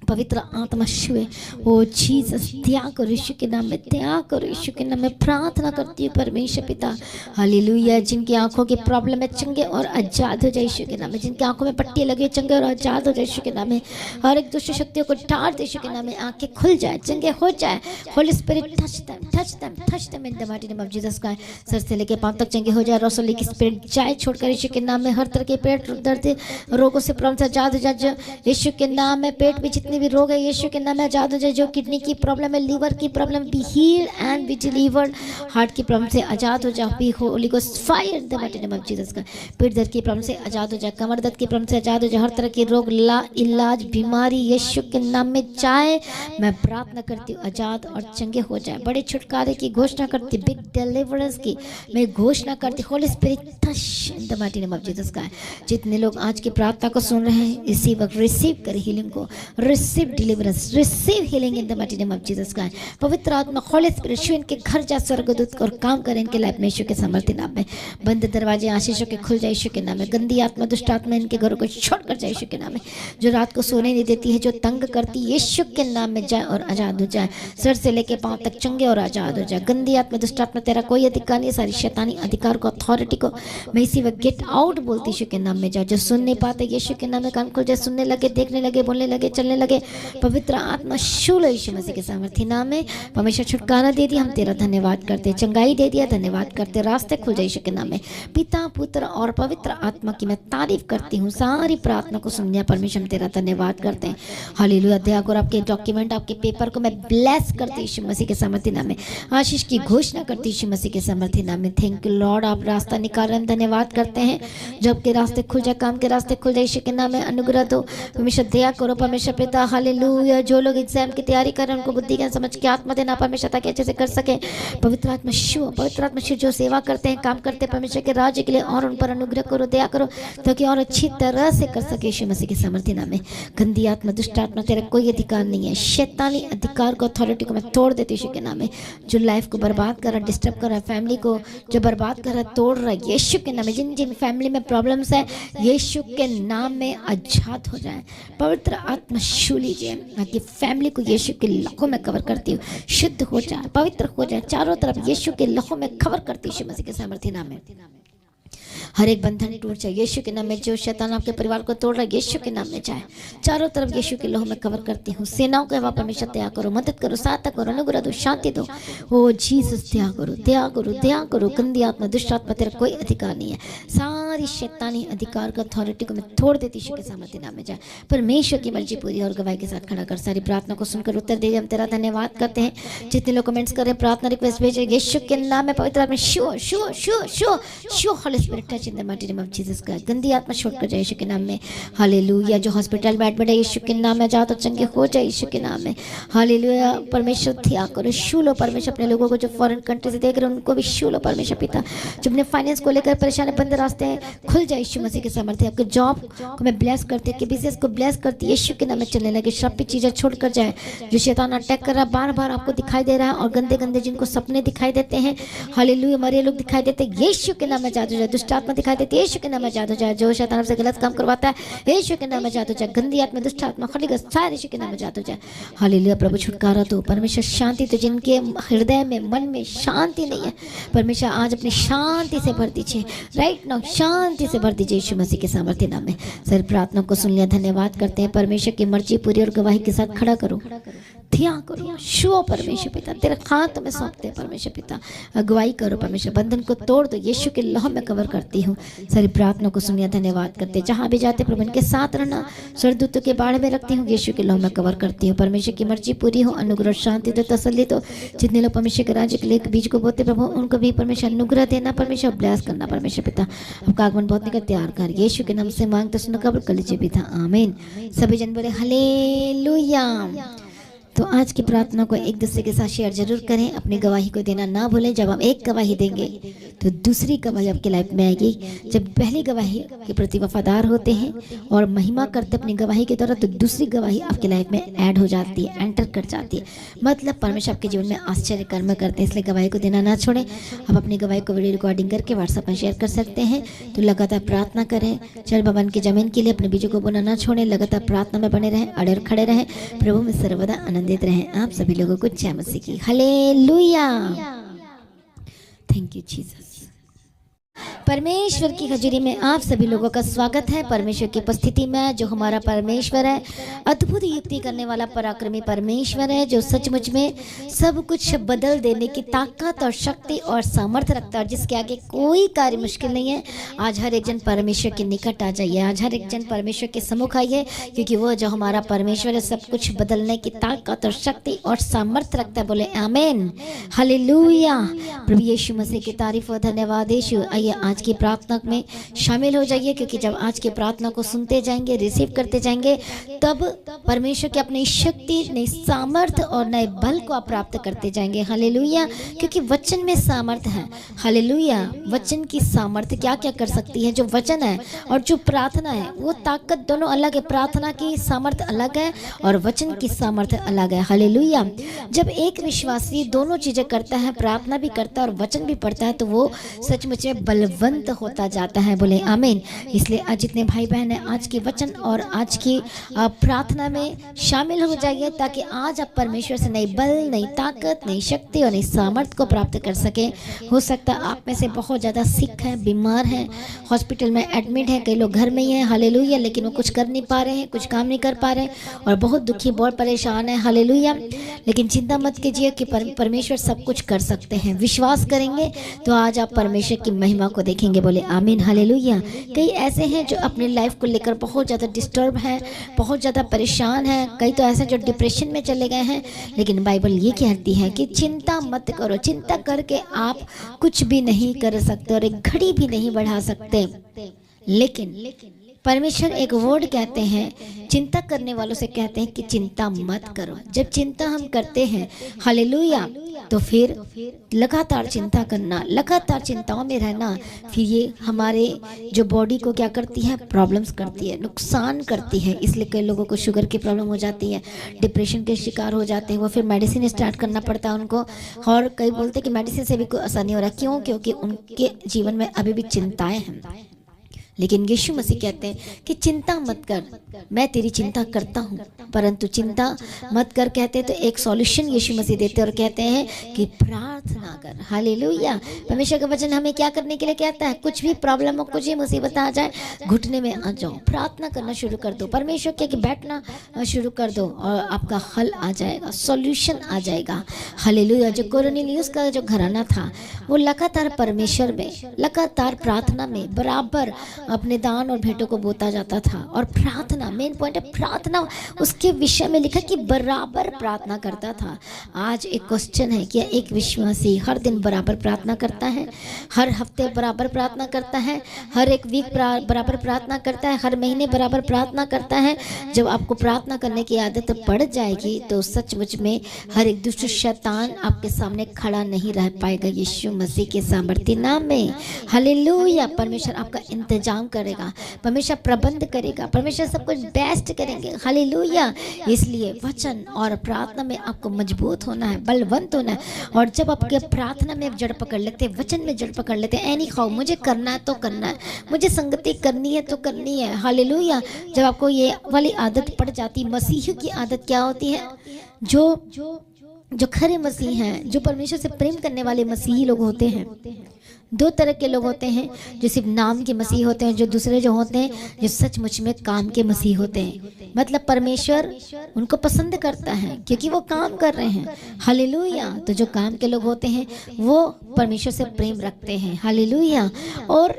पवित्र आत्मा शिवे वो जीसस त्याग करो यीशु के नाम में, त्याग करो यीशु के नाम में। प्रार्थना करती हूँ परमेश्वर पिता। हालेलुया! जिनकी आंखों की प्रॉब्लम है चंगे और आजाद हो जाए यीशु के नाम में। जिनकी आंखों में पट्टी लगे चंगे और आजाद हो जाए यीशु के नाम में। हर एक दुष्ट शक्तियों को टार दे यीशु के नाम में। आंखें खुल जाए, चंगे हो जाए। Holi spirit touch them in the mighty name of Jesus Christ. Sir से लेके पांव तक चंगे हो जाए। रसोली की स्पिरिट जाए छोड़कर यीशु के नाम में। हर तरह के पेट दर्द रोगों से प्रॉब्लम से आजाद हो जाए यीशु के नाम में। पेट में जितनी जितने भी रोग है यीशु के नाम में आजाद हो जाए। जो किडनी की प्रॉब्लम है, लीवर की problem, be heal and be delivered. Heart की प्रॉब्लम से आजाद हो जाओ, be holy ghost fire in the mighty name of Jesus का। पेट दर्द की प्रॉब्लम से आजाद हो जाए, कमर दर्द की प्रॉब्लम से आजाद हो जाए। हर तरह की रोग इलाज बीमारी यीशु के नाम में जाए। मैं प्रार्थना करती हूँ आजाद और चंगे हो जाए। बड़े छुटकारे की घोषणा करती, बिग डिलीवरेंस की मैं घोषणा करती। Holi spirit touch in the mighty name of Jesus का। जितने लोग आज की प्रार्थना को सुन रहे हैं इसी वक्त रिसीव करें हीलिंग को, receive deliverance, receive healing in the mighty name of Jesus का। पवित्र आत्मा होली स्पिरिट यीशु इनके घर जा स्वर्गदूत और काम करें इनके लाइफ में यीशु के सामर्थ्य नाम में। बंद दरवाजे आशीषों के खुल जाए यीशु के नाम में। गंदी आत्मा दुष्ट आत्मा इनके घरों को छोड़कर जाए यीशु के नाम में। जो रात को सोने नहीं देती है, जो तंग करती, यीशु के नाम में जाए और आजाद हो जाए। सर से लेके पांव तक चंगे और आजाद हो जाए। गंदी आत्मा दुष्ट आत्मा तेरा कोई अधिकार नहीं, सारी शैतानी अधिकार को, अथॉरिटी को मैं इसी वक्त गेट आउट बोलती यीशु के नाम में जाए। जो सुन नहीं पाते यीशु के नाम में कान खुल जाए, सुनने लगे, देखने लगे, बोलने लगे, चलने लगे। पवित्र आत्मा शूल यीशु मसीह के सामर्थ्य नाम में। परमेश्वर छुटकारा दे दिया, हम तेरा धन्यवाद करते। चंगाई दे दिया, धन्यवाद करते। रास्ते खुल जाए यीशु के नाम में। पिता पुत्र और पवित्र आत्मा की मैं तारीफ करती हूँ। सारी प्रार्थना को सुनिए परमेश्वर, हम तेरा धन्यवाद करते हैं। हालेलुया। दया कर आपके डॉक्यूमेंट, आपके पेपर को मैं ब्लेस करती यीशु मसीह के सामर्थ्य नाम में। आशीष की घोषणा करती यीशु मसीह के सामर्थ्य नाम में। थैंक यू लॉर्ड, आप रास्ता निकाल रहे हैं, धन्यवाद करते हैं। जब के रास्ते खुल जाए, काम के रास्ते खुल जाए यीशु के नाम में। अनुग्रह दो परमेश्वर, दया करो परमेश्वर पिता। हालेलुया। जो लोग एग्जाम की तैयारी कर रहे हैं उनको बुद्धि ज्ञान समझ के आत्मा देना परमेश्वर, ताकि अच्छे से कर सके। पवित्र आत्मा शिव, पवित्र आत्मा शिव जो सेवा करते हैं, काम करते हैं परमेश्वर के राज्य के लिए, और उन पर अनुग्रह करो, दया करो, ताकि और अच्छी तरह से कर सके यीशु मसीह के सामर्थ्य नाम में। गंदी आत्मा दुष्ट आत्मा तेरा कोई अधिकार नहीं है। शैतानी अधिकार को, अथॉरिटी को मैं तोड़ देती यीशु के नाम में। जो लाइफ को बर्बाद कर रहा, डिस्टर्ब कर रहा, फैमिली को जो बर्बाद कर रहा, तोड़ रहा है यीशु के नाम में। जिन जिन फैमिली में प्रॉब्लम्स है यीशु के नाम में आजाद हो जाए। पवित्र आत्मा छू लीजिए, ताकि फैमिली को यीशु के लहू में कवर करती हूँ, शुद्ध हो जाए, पवित्र हो जाए, चारों तरफ यीशु के लहू में कवर करती यीशु मसीह के सामर्थ्य नाम में। हर एक बंधन टूट जाए यीशु के नाम में। जो शैतान आपके परिवार को तोड़ रहा है यीशु के नाम में जाए। चारों तरफ यीशु के लहू में कवर करती हूँ। सेनाओं के वहाँ परमेश्वर दया करो, मदद करो, सहायता करो, अनुग्रह दो, शांति दो। ओ जीसस दया करो, दया करो, दया करो। गंदी आत्मा दुष्ट आत्मा तेरा कोई अधिकार नहीं है। सारी शैतानी अधिकार का, अथॉरिटी को मैं तोड़ देती यीशु के सामर्थ्य नाम में जाए। परमेश्वर की मर्जी पूरी और गवाही के साथ खड़ा कर। सारी प्रार्थना को सुनकर उत्तर दे, हम तेरा धन्यवाद करते हैं। जितने लोग कमेंट्स कर रहे हैं, प्रार्थना रिक्वेस्ट भेजे यीशु के नाम में। पवित्र आत्मा show show show show show Holi spirit touch in the mighty name of Jesus का। गंदी आत्मा छोड़कर जाए यीशु के नाम में। हालेलुया। जो हॉस्पिटल में एडमिट है यीशु के नाम में जाओ तो चंगे हो जाए यीशु के नाम में। हालेलुया। परमेश्वर दया करो, छू लो परमेश्वर। अपने लोगों को जो फॉरेन कंट्री से देख रहे हैं उनको भी छू लो परमेश्वर पिता। जो अपने फाइनेंस को लेकर परेशान, बंद रास्ते हैं, खुल जाए यीशु मसीह के सामर्थ्य। आपके जॉब को मैं ब्लेस करती हूँ, बिजनेस को ब्लेस करती है यीशु के नाम में। चलने लगे, श्रापित चीजें छोड़कर जाए। जो शैतान अटैक कर रहा है, बार बार आपको दिखाई दे रहा है, और गंदे गंदे जिनको सपने दिखाई देते हैं, हालेलुया, मरे लोग दिखाई देते हैं, यीशु के नाम में आजाद हो जाए। दुष्ट आत्मा दिखाई देती है, यीशु के नाम में आजाद हो जाए। जो शैतान से गलत काम करवाता है यीशु के नाम में आजाद हो जाए। गंदी आत्मा दुष्ट आत्मा होली गोस्ट फायर यीशु के नाम में आजाद हो जाए। हालेलुया। प्रभु छुटकारा दो परमेश्वर, शांति तो जिनके हृदय में, मन में शांति नहीं है परमेश्वर, आज अपनी शांति से भर दीजिए। राइट नाउ शांति से भर दीजिए यीशु मसीह के सामर्थ्य नाम में। सर प्रार्थना को सुन लिया, धन्यवाद करते हैं। परमेश्वर की मर्जी पूरी और गवाही के साथ खड़ा करो, ध्या करो, शो परमेश्वर पिता तेरे हाथ में सौंपते हैं परमेश्वर पिता। अगुवाई करो परमेश्वर, बंधन को तोड़ दो, यीशु के लहू में कवर करती हूँ। सारी प्रार्थना को सुनिए, धन्यवाद करते। जहाँ भी जाते प्रभु इनके साथ रहना, स्वर्गदूतों के बाढ़ में रखती हूँ, यीशु के लहू में कवर करती हूँ। परमेश्वर की मर्जी पूरी हो, अनुग्रह शांति दो, तसल्ली दो। जितने लोग परमेश्वर के राज्य के लिए बीज को बोते प्रभु, उनको भी परमेश्वर अनुग्रह देना, परमेश्वर ब्लेस करना परमेश्वर पिता। आपका आगमन बहुत निकट तैयार कर, यीशु के नाम से मांगते सुनो, कबूल कर लीजिए पिता, आमीन। सभी जन बोले हालेलुया। तो आज की प्रार्थना को एक दूसरे के साथ शेयर जरूर करें। अपनी गवाही को देना ना भूलें। जब हम एक गवाही देंगे तो दूसरी गवाही आपकी लाइफ में आएगी। जब पहली गवाही के प्रति वफादार होते हैं और महिमा करते अपनी गवाही के द्वारा, तो दूसरी गवाही आपकी लाइफ में ऐड हो जाती है, एंटर कर जाती है। मतलब परमेश्वर आपके जीवन में आश्चर्य कर्म करते हैं। इसलिए गवाही को देना ना छोड़ें। आप अपनी गवाही को वीडियो रिकॉर्डिंग करके व्हाट्सएप में शेयर कर सकते हैं। तो लगातार प्रार्थना करें। चल भवन की जमीन के लिए अपने बीजों को बोना ना छोड़ें। लगातार प्रार्थना में बने रहें, अड़े और खड़े रहें। प्रभु में सर्वदा आनंदित रहें। आप सभी लोगों को जय मसीह की। हालेलुया। Thank you Jesus. परमेश्वर की हजूरी में आप सभी लोगों का स्वागत है। परमेश्वर की उपस्थिति में जो हमारा परमेश्वर है, अद्भुत युक्ति करने वाला पराक्रमी परमेश्वर है, जो सचमुच में सब कुछ बदल देने की ताकत और शक्ति और सामर्थ्य रखता है, और जिसके आगे कोई कार्य मुश्किल नहीं है। आज हर एक जन परमेश्वर के निकट आ जाइए, आज हर एक जन परमेश्वर के सम्मुख आइए, क्योंकि वो जो हमारा परमेश्वर है सब कुछ बदलने की ताकत और शक्ति और सामर्थ्य रखता है। बोले आमीन, हालेलुया। प्रभु यीशु मसीह की तारीफ और धन्यवाद यीशु। आइए आज की प्रार्थना में शामिल हो जाइए, क्योंकि जब आज की प्रार्थना को सुनते जाएंगे, रिसीव करते जाएंगे, तब परमेश्वर की अपनी शक्ति, नई सामर्थ्य और नए बल को आप प्राप्त करते जाएंगे। हालेलुया, क्योंकि वचन में सामर्थ्य है। हालेलुया, वचन की सामर्थ्य क्या क्या कर सकती है। जो वचन है और जो प्रार्थना है वो ताकत दोनों अलग है। प्रार्थना की सामर्थ्य अलग है और वचन की सामर्थ्य अलग है। हालेलुया, जब एक विश्वासी दोनों चीजें करता है, प्रार्थना भी करता है और वचन भी पढ़ता है, तो वो सचमुच में बलवंत होता जाता है। बोले आमीन। इसलिए आज जितने भाई बहन हैं, आज के वचन और आज की प्रार्थना में शामिल हो जाइए, ताकि आज आप परमेश्वर से नई बल, नई ताकत, नई शक्ति और नई सामर्थ्य को प्राप्त कर सके। हो सकता है आप में से बहुत ज़्यादा सिक हैं, बीमार हैं, हॉस्पिटल में एडमिट हैं, कई लोग घर में ही हैं। हालेलुया, लेकिन वो कुछ कर नहीं पा रहे हैं, कुछ काम नहीं कर पा रहे हैं और बहुत दुखी, बहुत परेशान है। हालेलुया, लेकिन चिंता मत कीजिए कि परमेश्वर सब कुछ कर सकते हैं। विश्वास करेंगे तो आज आप परमेश्वर की महिमा को देखेंगे। बोले आमीन, हालेलुया। कई ऐसे हैं जो अपनी लाइफ को लेकर बहुत ज़्यादा डिस्टर्ब हैं, बहुत ज़्यादा परेशान हैं। कई तो ऐसे जो डिप्रेशन में चले गए हैं, लेकिन बाइबल ये कहती है कि चिंता मत करो। चिंता करके आप कुछ भी नहीं कर सकते और एक घड़ी भी नहीं बढ़ा सकते। लेकिन परमेश्वर एक वर्ड कहते हैं, चिंता करने वालों से कहते हैं कि चिंता मत करो। जब चिंता हम करते हैं, हालेलुया, तो फिर लगातार चिंता करना, लगातार चिंताओं में रहना, फिर ये हमारे जो बॉडी को क्या करती है, प्रॉब्लम्स करती है, नुकसान करती है। इसलिए कई लोगों को शुगर की प्रॉब्लम हो जाती है, डिप्रेशन के शिकार हो जाते हैं, वो फिर मेडिसिन स्टार्ट करना पड़ता है उनको। और कई बोलते हैं कि मेडिसिन से भी कोई असर नहीं हो रहा। क्यों? क्योंकि उनके जीवन में अभी भी चिंताएं हैं। लेकिन यीशु मसीह कहते हैं कि चिंता मत कर, मैं तेरी चिंता करता हूँ। परंतु चिंता मत कर कहते तो एक सॉल्यूशन यीशु मसीह देते और कहते हैं कि प्रार्थना कर। हालेलुया, परमेश्वर का वचन हमें क्या करने के लिए कहता है? कुछ भी प्रॉब्लम हो, कुछ भी मुसीबत आ जाए, घुटने में आ जाओ, प्रार्थना करना शुरू कर दो। परमेश्वर के बैठना शुरू कर दो और आपका हल आ जाएगा, सॉल्यूशन आ जाएगा। हालेलुया, जो कोर्नेलियुस का जो घराना था, वो लगातार परमेश्वर में, लगातार प्रार्थना में बराबर अपने दान और भेंटों को बोता जाता था। और प्रार्थना, मेन पॉइंट है प्रार्थना, उसके विषय में लिखा कि बराबर प्रार्थना करता था। आज एक क्वेश्चन है, क्या एक विश्वासी हर दिन बराबर प्रार्थना करता है? हर हफ्ते बराबर प्रार्थना करता है? हर एक वीक बराबर प्रार्थना करता है? हर महीने बराबर प्रार्थना करता है? जब आपको प्रार्थना करने की आदत पड़ जाएगी तो सचमुच में हर एक दुष्ट शैतान आपके सामने खड़ा नहीं रह पाएगा। यीशु मसीह के सामर्थ्य नाम में। हालेलुया, परमेश्वर आपका इंतजाम करेगा, परमेश्वर प्रबंध करेगा, परमेश्वर सब कुछ बेस्ट करेंगे। हालेलुया, इसलिए वचन और प्रार्थना में आपको मजबूत होना है, बलवंत होना है। और जब आपके प्रार्थना में जड़ पकड़ लेते हैं, वचन में जड़ पकड़ लेते हैं, ऐ नहीं खाओ, मुझे करना है तो करना है, मुझे संगति करनी है तो करनी है। हालेलुया, जब आपको ये वाली आदत पड़ जाती, मसीह की आदत क्या होती है? जो खरे मसीह हैं, जो परमेश्वर से प्रेम करने वाले मसीही लोग होते हैं, दो तरह के लोग होते हैं, जो सिर्फ नाम के मसीह होते हैं, जो दूसरे जो होते हैं जो सचमुच में काम के मसीह होते हैं। मतलब परमेश्वर उनको पसंद करता है क्योंकि वो काम कर रहे हैं। हालेलुया, तो जो काम के लोग होते हैं वो परमेश्वर से प्रेम रखते हैं। हालेलुया, और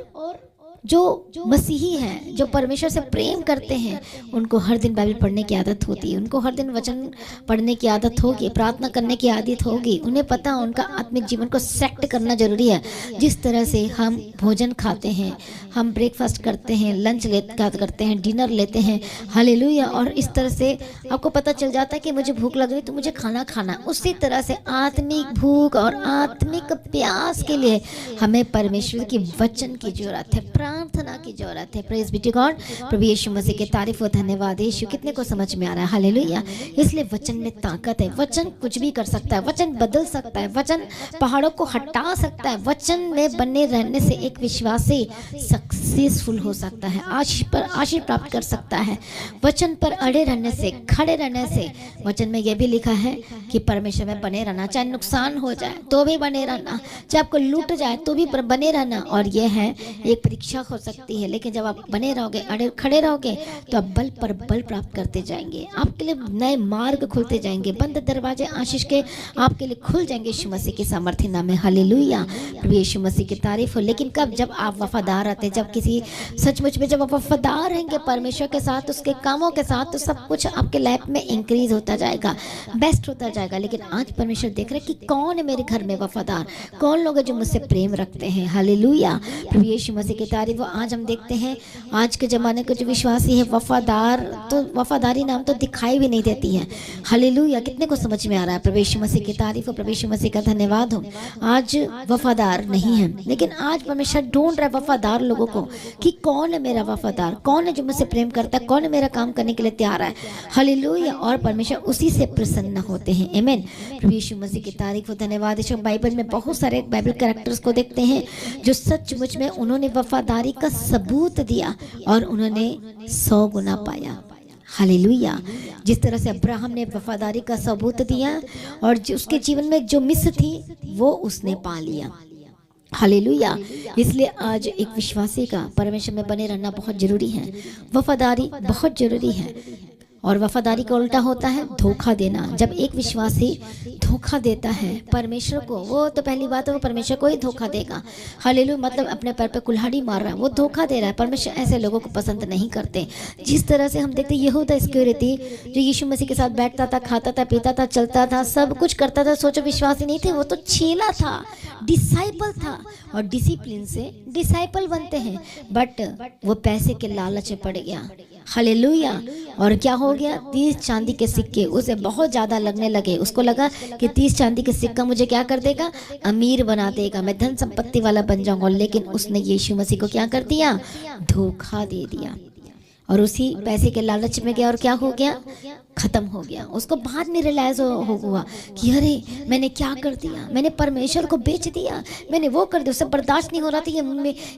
जो मसीही हैं, जो परमेश्वर से प्रेम करते हैं, उनको हर दिन बाइबल पढ़ने की आदत होती है, उनको हर दिन वचन पढ़ने की आदत होगी, प्रार्थना करने की आदत होगी। उन्हें पता है उनका आत्मिक जीवन को सेट करना जरूरी है। जिस तरह से हम भोजन खाते हैं, हम ब्रेकफास्ट करते हैं, लंच करते हैं, डिनर लेते हैं, हालेलुया, और इस तरह से आपको पता चल जाता है कि मुझे भूख लग रही तो मुझे खाना खाना। उसी तरह से आत्मिक भूख और आत्मिक प्यास के लिए हमें परमेश्वर की वचन की जरूरत है, प्रार्थना की जरूरत है। Praise be to God. प्रभु यीशु मसीह के तारीफ और धन्यवाद। यीशु कितने को समझ में आ रहा है? हालेलुया। इसलिए वचन में ताकत है। वचन कुछ भी कर सकता है, वचन बदल सकता है, वचन पहाड़ों को हटा सकता है। वचन में बने रहने से एक विश्वासी सक्सेसफुल हो सकता है, आशीष प्राप्त कर सकता है। वचन पर अड़े रहने से, खड़े रहने से, वचन में यह भी लिखा है कि परमेश्वर में बने रहना, चाहे नुकसान हो जाए तो भी बने रहना, चाहे आपको लूट जाए तो भी बने रहना। और यह है एक परीक्षा हो सकती है, लेकिन जब आप बने रहोगे, अड़े खड़े रहोगे, तो आप बल पर बल प्राप्त करते जाएंगे। आपके लिए नए मार्ग खुलते जाएंगे, बंद दरवाजे आशीष के आपके लिए खुल जाएंगे यीशु मसीह के सामर्थ्य नाम में। हालेलुया। प्रभु यीशु मसीह की तारीफ हो। लेकिन कब? जब आप वफादार रहते हैं, जब किसी सचमुच में जब आप वफादार रहेंगे परमेश्वर के साथ, उसके कामों के साथ, तो सब कुछ आपके लाइफ में इंक्रीज होता जाएगा, बेस्ट होता जाएगा। लेकिन आज परमेश्वर देख रहे कि कौन है मेरे घर में वफादार, कौन लोग हैं जो मुझसे प्रेम रखते हैं। हालेलुया। प्रभु यीशु मसीह की तारीफ। आज हम देखते हैं आज के ज़माने के जो विश्वासी है वफादार, तो वफादारी नाम तो दिखाई भी नहीं देती है। हालेलुया। कितने को समझ में आ रहा है? प्रभु यीशु मसीह की तारीफ हो, प्रभु यीशु मसीह का धन्यवाद हो। आज वफादार नहीं है, लेकिन आज परमेश्वर ढूंढ रहा है वफादार लोगों को कि कौन है मेरा वफादार, कौन है जो मुझसे प्रेम करता है, कौन है मेरा काम करने के लिए तैयार है। हालेलुया। और परमेश्वर उसी से प्रसन्न होते हैं। आमीन। प्रभु यीशु मसीह की तारीफ हो, धन्यवाद। बाइबल में बहुत सारे बाइबल कैरेक्टर्स को देखते हैं जो सचमुच में उन्होंने वफादारी का सबूत दिया और उन्होंने 100 गुना पाया। हालेलुया। जिस तरह से अब्राहम ने वफादारी का सबूत दिया और उसके जीवन में जो मिस थी वो उसने पा लिया। हालेलुया। इसलिए आज एक विश्वासी का परमेश्वर में बने रहना बहुत जरूरी है, वफादारी बहुत जरूरी है। और वफादारी का उल्टा होता है धोखा देना। जब एक विश्वासी धोखा देता है परमेश्वर को, वो तो पहली बात है वो परमेश्वर को ही धोखा देगा। हालेलुया। मतलब अपने पैर पे कुल्हाड़ी मार रहा है, वो धोखा दे रहा है। परमेश्वर ऐसे लोगों को पसंद नहीं करते। जिस तरह से हम देखते यहूदा इस्करियोती जो यीशु मसीह के साथ बैठता था, खाता था, पीता था, चलता था, सब कुछ करता था, सोचो विश्वासी नहीं थे, वो तो चेला था, डिसाइपल था। और डिसिप्लिन से डिसाइपल बनते हैं, बट वो पैसे के लालच में पड़ गया। हालेलुया। और क्या हो गया? 30 चांदी के सिक्के उसे बहुत ज़्यादा लगने लगे। उसको लगा कि 30 चांदी के सिक्का मुझे क्या कर देगा? अमीर बना देगा, मैं धन संपत्ति वाला बन जाऊंगा। लेकिन उसने यीशु मसीह को क्या कर दिया? धोखा दे दिया और उसी पैसे के लालच में गया और क्या हो गया? खत्म हो गया। उसको बाद में रियलाइज हुआ कि अरे मैंने क्या कर दिया, मैंने परमेश्वर को बेच दिया, मैंने वो कर दिया। उससे बर्दाश्त नहीं हो रहा था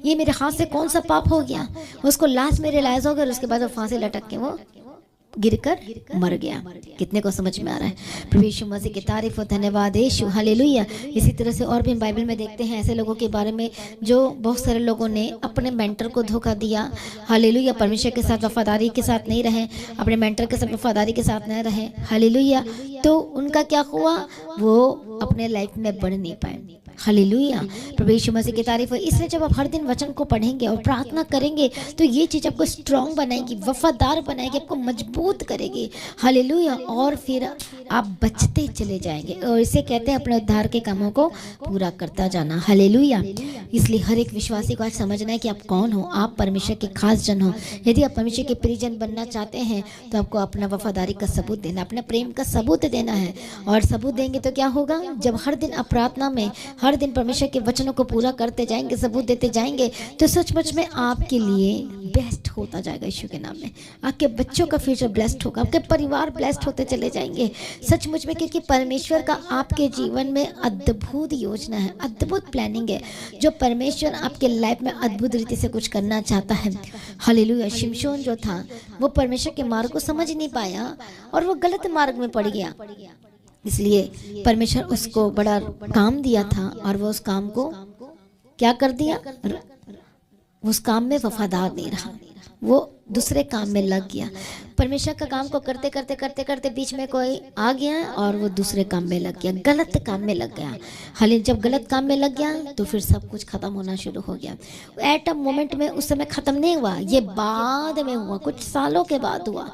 ये मेरे हाथ से कौन सा पाप हो गया। उसको लास्ट में रियलाइज हो गया और उसके बाद वो फांसी लटक के वो गिरकर मर गया। कितने को समझ में आ रहा है? प्रभु यीशु मसीह की तारीफ और धन्यवाद यीशु। हालेलुया। इसी तरह से और भी बाइबल में देखते हैं ऐसे लोगों के बारे में जो बहुत सारे लोगों ने अपने मेंटर को धोखा दिया। हालेलुया। परमेश्वर के साथ वफादारी के साथ नहीं रहे, अपने मेंटर के साथ वफादारी के साथ नहीं रहे। हालेलुया। तो उनका क्या हुआ? वो अपने लाइफ में बढ़ नहीं पाए। हालेलुया। प्रभु यीशु मसीह की तारीफ है। इसलिए जब आप हर दिन वचन को पढ़ेंगे और प्रार्थना करेंगे तो ये चीज़ आपको स्ट्रांग बनाएगी, वफादार बनाएगी, आपको मजबूत करेगी। हालेलुया। और फिर आप बचते चले जाएंगे और इसे कहते हैं अपने उद्धार के कामों को पूरा करता जाना। हालेलुया। इसलिए हर एक विश्वासी को आज समझना है कि आप कौन हो। आप परमेश्वर के खास जन हो। यदि आप परमेश्वर के प्रियजन बनना चाहते हैं तो आपको अपना वफादारी का सबूत देना, अपने प्रेम का सबूत देना है। और सबूत देंगे तो क्या होगा? जब हर दिन आप प्रार्थना में हर दिन परमेश्वर के वचनों को पूरा करते जाएंगे, सबूत देते जाएंगे, तो सचमुच में आपके लिए बेस्ट होता जाएगा यीशु के नाम में। आपके बच्चों का फ्यूचर ब्लेस्ड होगा, आपके परिवार ब्लेस्ड होते चले जाएंगे सचमुच में, क्योंकि परमेश्वर का आपके जीवन में अद्भुत योजना है, अद्भुत प्लानिंग है। जो परमेश्वर आपके लाइफ में अद्भुत रीति से कुछ करना चाहता है। हालेलुया। शिमशोन जो था वो परमेश्वर के मार्ग को समझ नहीं पाया और वो गलत मार्ग में पड़ गया। इसलिए परमेश्वर उसको बड़ा काम दिया था और वो उस काम को क्या कर दिया? उस काम में वफादार नहीं रहा, वो दूसरे काम में लग गया। परमेश्वर का काम को करते करते करते करते बीच में कोई आ गया और वो दूसरे काम में लग गया, गलत काम में लग गया। हालांकि जब गलत काम में लग गया तो फिर सब कुछ खत्म होना शुरू हो गया। एट अ मोमेंट में उस समय खत्म नहीं हुआ, ये बाद में हुआ, कुछ सालों के बाद हुआ।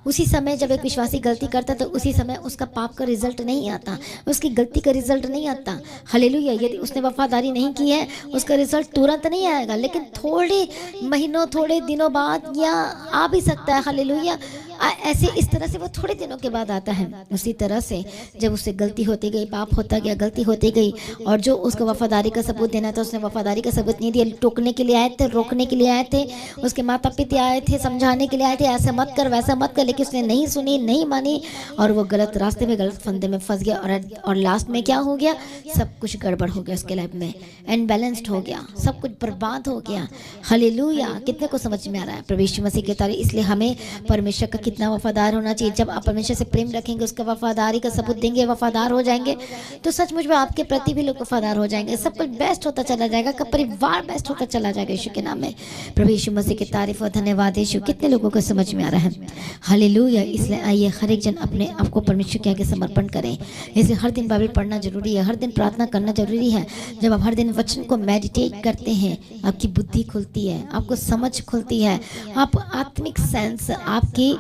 उसी समय जब एक विश्वासी गलती करता तो उसी समय उसका पाप का रिजल्ट नहीं आता, उसकी गलती का रिजल्ट नहीं आता। हालेलुया। यदि उसने वफादारी नहीं की है उसका रिजल्ट तुरंत नहीं आएगा, लेकिन थोड़े महीनों थोड़े दिनों बाद या आ भी सकता है। हालेलुया। ऐसे इस तरह से वो थोड़े दिनों के बाद आता है। उसी तरह से जब उससे गलती होती गई, पाप होता गया, गलती होती गई, और जो उसको वफादारी का सबूत देना था उसने वफादारी का सबूत नहीं दिया। टोकने के लिए आए थे, रोकने के लिए आए थे, उसके माता पिता आए थे, समझाने के लिए आए थे, ऐसा मत कर वैसा मत कर, लेकिन उसने नहीं सुनी, नहीं मानी, और वो गलत रास्ते में, गलत फंदे में फंस गया। और लास्ट में क्या हो गया? सब कुछ गड़बड़ हो गया उसके लाइफ में, अनबैलेंस्ड हो गया, सब कुछ बर्बाद हो गया। हालेलुया! कितने को समझ में आ रहा है? प्रभु यीशु मसीह के तारीफ। इसलिए हमें परमेश्वर का कितना वफादार होना चाहिए। जब आप परमेश्वर से प्रेम रखेंगे, उसका वफादारी का सबूत देंगे, वफादार हो जाएंगे, तो सचमुच में आपके प्रति भी लोग वफादार हो जाएंगे। सब कुछ बेस्ट होता चला जाएगा, का परिवार बेस्ट होता चला जाएगा यीशु के नाम में। प्रभु यीशु मसीह की तारीफ और धन्यवाद यीशु। कितने लोगों को समझ में आ रहा है? हालेलुया! इसलिए आइए हर एक जन अपने आप को परमेश्वर के आगे समर्पण करें। इसलिए हर दिन बाइबल पढ़ना जरूरी है, हर दिन प्रार्थना करना जरूरी है। जब आप हर दिन वचन को मेडिटेट करते हैं, आपकी बुद्धि खुलती है, आपको समझ खुलती है, आप आत्मिक सेंस आपकी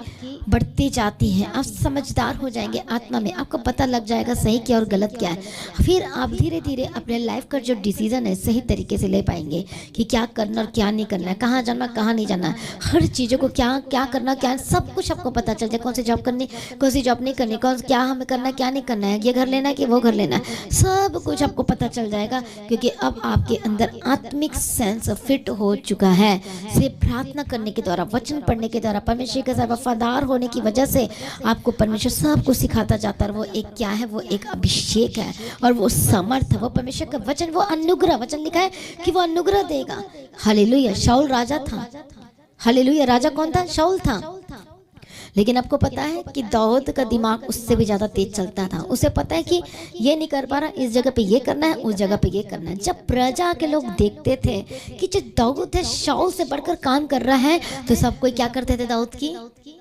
बढ़ती जाती है, आप समझदार हो जाएंगे आत्मा में, आपको पता लग जाएगा सही क्या और गलत क्या है। फिर आप धीरे धीरे अपने लाइफ का जो डिसीजन है सही तरीके से ले पाएंगे कि क्या करना और क्या नहीं करना है, कहाँ जाना कहाँ नहीं जाना है, हर चीज़ों को क्या क्या करना क्या है, सब कुछ आपको पता चल जाए। कौन सी जॉब करनी, कौन सी जॉब नहीं करनी, कौन क्या हमें करना है क्या नहीं करना है, ये घर लेना है कि वो घर लेना है, सब कुछ आपको पता चल जाएगा। क्योंकि अब आपके अंदर आत्मिक सेंस फिट हो चुका है। सिर्फ प्रार्थना करने के द्वारा, वचन पढ़ने के द्वारा, परमेश्वर के साथ वफादार होने की वजह से आपको परमेश्वर सब कुछ सिखाता जाता है। वो एक क्या है? वो एक अभिषेक है, और वो समर्थ है, वो परमेश्वर का वचन, वो अनुग्रह। वचन लिखा है कि वो अनुग्रह देगा। हालेलुया! शाऊल राजा था। हालेलुया! राजा कौन था? शाऊल था। लेकिन आपको पता है कि दाऊद का दिमाग उससे भी ज़्यादा तेज चलता था। उसे पता है कि ये नहीं कर पा रहा, इस जगह पे ये करना है, उस जगह पे ये करना है। जब प्रजा के लोग देखते थे कि जो दाऊद है शाऊल से बढ़कर काम कर रहा है, तो सब कोई क्या करते थे? दाऊद की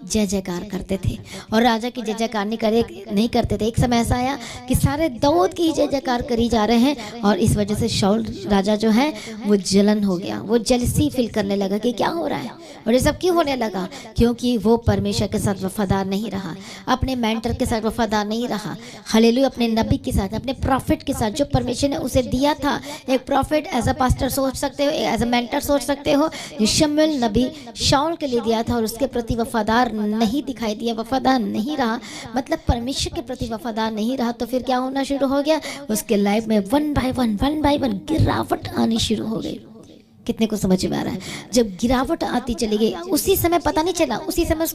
जय जयकार करते थे, और राजा की जय जयकार नहीं करते थे। एक समय ऐसा आया कि सारे दाऊद की जय जयकार करी जा रहे हैं, और इस वजह से शाऊल राजा जो है वो जलन हो गया, वो जेलसी फील करने लगा कि क्या हो रहा है। और ये सब क्यों होने लगा? क्योंकि वो परमेश्वर के साथ वफादार नहीं रहा, अपने मेंटर के साथ वफादार नहीं रहा। हालेलुया! अपने नबी के साथ, अपने प्रॉफिट के साथ, जो परमेश्वर ने उसे दिया था। एक प्रॉफिट एज अ पास्टर सोच सकते हो, एज अ मेंटर सोच सकते हो, जो शमूएल नबी शाऊल के लिए दिया था, और उसके प्रति वफादार नहीं दिखाई दिया, वफादार नहीं रहा, मतलब परमेश्वर के प्रति वफादार नहीं रहा। तो फिर क्या होना शुरू हो गया? उसके लाइफ में वन बाय वन गिरावट आनी शुरू हो गई। कितने को समझ में आ रहा है? जब गिरावट आती चली गई, उसी समय पता नहीं चला, उसी समय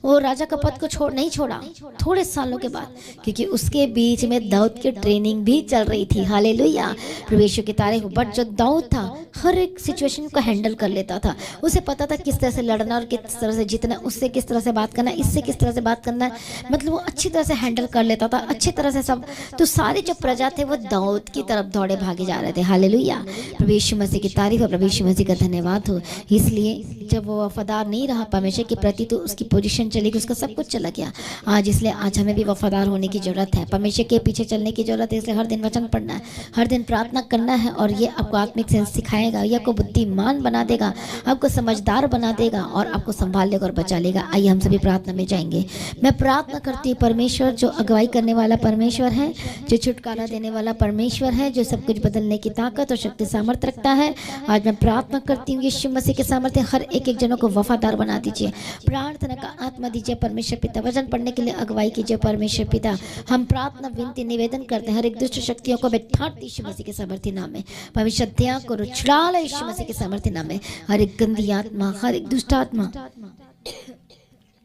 वो राजा का पद को नहीं छोड़ा, थोड़े सालों के बाद, क्योंकि उसके बीच में दाऊद की ट्रेनिंग भी चल रही थी। हालेलुया! प्रभु यीशु की तारीफ। बट जो दाऊद था हर एक सिचुएशन को हैंडल कर लेता था। उसे पता था किस तरह से लड़ना और किस तरह से जीतना, उससे किस तरह से बात करना, इससे किस तरह से बात करना है, मतलब वो अच्छी तरह से हैंडल कर लेता था, अच्छी तरह से सब। तो सारे जो प्रजा थे वो दाऊद की तरफ दौड़े भागे जा रहे थे। हालेलुया! प्रभु यीशु मसीह की तारीफ और प्रभु यीशु मसीह का धन्यवाद हो। इसलिए जब वो वफादार नहीं रहा परमेश्वर के प्रति, तो उसकी पोजीशन चली गई, उसका सब कुछ चला गया। आज इसलिए आज हमें भी वफादार होने की जरूरत है, परमेश्वर के पीछे चलने की जरूरत है। इसलिए हर दिन वचन पढ़ना है, हर दिन प्रार्थना करना है, और ये आपको आत्मिक सेंस सिखाएगा, ये आपको बुद्धिमान बना देगा, आपको समझदार बना देगा, और आपको संभाल लेगा और बचा लेगा। आइए हम सभी प्रार्थना में जाएंगे। मैं प्रार्थना करती हूँ परमेश्वर जो अगुवाई करने वाला परमेश्वर है, जो छुटकारा देने वाला परमेश्वर है, जो सब कुछ बदलने की ताकत और शक्ति सामर्थ्य रखता है। आज मैं प्रार्थना करती हूँ यीशु मसीह के सामर्थ्य हर एक जनों को वफादार बना दीजिए। प्रार्थना का आत्मा दीजिए परमेश्वर पिता। वचन पढ़ने के लिए अगुवाई कीजिए परमेश्वर पिता। हम प्रार्थना विनती निवेदन करते हैं, हर एक दुष्ट शक्तियों को बैठाते यीशु मसीह के सामर्थ्य नाम में। परमेश्वर दया करो, छुड़ा लो यीशु मसीह के सामर्थ्य नाम में। हर एक गंदी आत्मा, हर एक दुष्ट आत्मा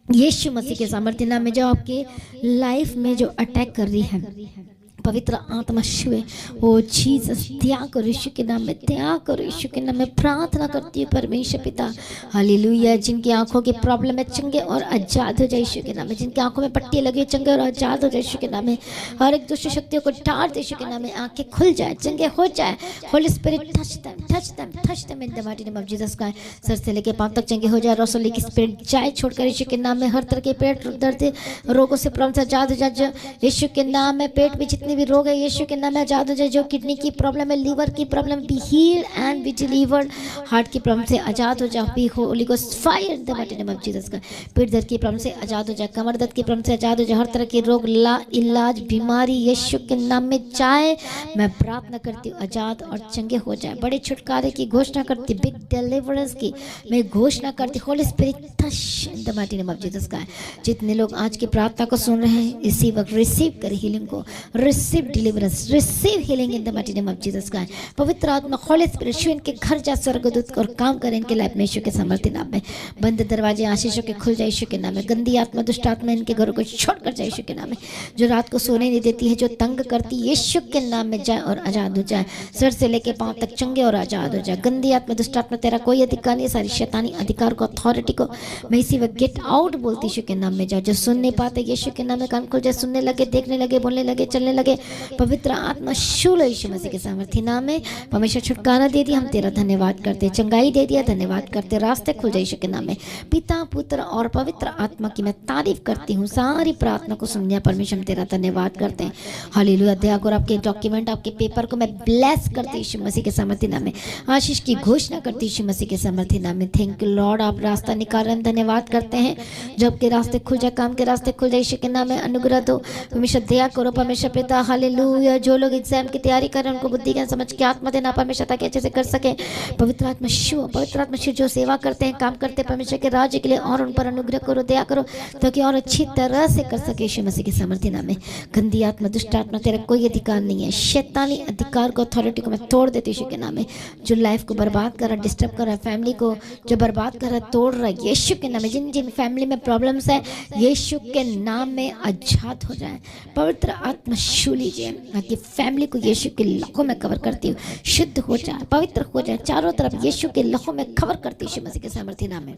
यीशु मसीह के सामर्थ्य नाम में जो आपके लाइफ में जो अटैक कर रही है, पवित्र आत्मा शिव वो जीसस त्याग करो यीशु के नाम में, त्याग करो यीशु के नाम में। प्रार्थना करती हूँ परमेश्वर पिता। हालेलुया! जिनकी आंखों की प्रॉब्लम है चंगे और आजाद हो जाए यीशु के नाम में। जिनकी आंखों में पट्टी लगी है चंगे और आजाद हो जाए यीशु के नाम में। हर एक दुष्ट शक्तियों को टार दे यीशु के नाम में। आंखें खुल जाए, चंगे हो जाए। Holi spirit touch them in the mighty name of Jesus Christ. Sir से लेके पांव तक चंगे हो जाए। रसोली की स्पिरिट जाए छोड़कर यीशु के नाम में। हर तरह के पेट दर्द रोगों से प्रॉब्लम से आजाद हो जाए यीशु के नाम में। पेट में जितनी जितने भी रोग है यीशु के नाम में आजाद हो जाए। जो किडनी की प्रॉब्लम है, लीवर की problem, be healed and be delivered. Heart की प्रॉब्लम से आजाद हो जाए, be holy ghost fire in the mighty name of Jesus का। पेट दर्द की प्रॉब्लम से आजाद हो जाए, कमर दर्द की प्रॉब्लम से आजाद हो जाए, हर तरह के रोग ला इलाज बीमारी यीशु के नाम में जाए। मैं प्रार्थना करती हूँ आजाद और चंगे हो जाए। बड़े छुटकारे की घोषणा करती, बिग डिलीवरेंस की मैं घोषणा करती। Holi spirit touch in the mighty name of Jesus का। जितने लोग आज की प्रार्थना को सुन रहे हैं इसी वक्त रिसीव करें हीलिंग को, receive deliverance, receive healing in the mighty name of Jesus का। पवित्र आत्मा होली स्पिरिट शिव इनके घर जा, स्वर्गदूत और काम करें इनके लाइफ में यीशु के सामर्थ्य नाम में। बंद दरवाजे आशीषों के खुल जाए यीशु के नाम में। गंदी आत्मा दुष्ट आत्मा इनके घरों को छोड़कर जाए यीशु के नाम में। जो रात को सोने नहीं देती है, जो तंग करती यीशु के नाम में जाए और आजाद हो जाए। सर से लेके पांव तक चंगे और आजाद हो जाए। गंदी आत्मा दुष्ट आत्मा तेरा कोई अधिकार नहीं, सारी शैतानी अधिकार को अथॉरिटी को मैं इसी वक्त गेट आउट बोलती यीशु के नाम में जाए। जो सुन नहीं पाते यीशु के नाम में कान खुल जाए, सुनने लगे, देखने लगे, बोलने लगे, चलने लगे। पवित्र आत्मा शूल यीशु मसीह के सामर्थ्य नाम में। परमेश्वर छुटकारा दे दिया, हम तेरा धन्यवाद करते। चंगाई दे दिया, धन्यवाद करते। रास्ते खुल जाए यीशु के नाम में। पिता पुत्र और पवित्र आत्मा की मैं तारीफ करती हूँ। सारी प्रार्थना को सुन लिया परमेश्वर, हम तेरा धन्यवाद करते हैं। हालेलुया। दया कर आपके डॉक्यूमेंट, आपके पेपर को मैं ब्लेस करती यीशु मसीह के सामर्थ्य नाम में। आशीष की घोषणा करती यीशु मसीह के सामर्थ्य नाम में। थैंक यू लॉर्ड, आप रास्ता निकाल रहे हैं, धन्यवाद करते हैं। जब के रास्ते खुल जाए, काम के रास्ते खुल जाए यीशु के नाम में। अनुग्रह दो परमेश्वर, दया करो परमेश्वर पिता। हालेलुया। जो लोग एग्जाम की तैयारी कर रहे हैं उनको बुद्धि ज्ञान समझ के आत्मा देना परमेश्वर, ताकि अच्छे से कर सके। पवित्र आत्मा शिव, पवित्र आत्मा शिव जो सेवा करते हैं, काम करते हैं परमेश्वर के राज्य के लिए, और उन पर अनुग्रह करो, दया करो, ताकि और अच्छी तरह से कर सके यीशु मसीह के सामर्थ्य नाम में। गंदी आत्मा दुष्ट आत्मा तेरा कोई अधिकार नहीं है। शैतानी अधिकार को, अथॉरिटी को मैं तोड़ देती यीशु के नाम में। जो लाइफ को बर्बाद कर रहा, डिस्टर्ब कर रहा, फैमिली को जो बर्बाद कर रहा, तोड़ रहा है यीशु के नाम में। जिन जिन फैमिली में प्रॉब्लम्स है यीशु के नाम में आजाद हो जाए। पवित्र आत्मा छू लीजिए, आपकी फैमिली को यीशु के लहू में कवर करती हूँ। शुद्ध हो जाए, पवित्र हो जाए, चारों तरफ यीशु के लहू में कवर करती यीशु मसीह के सामर्थ्य नाम में।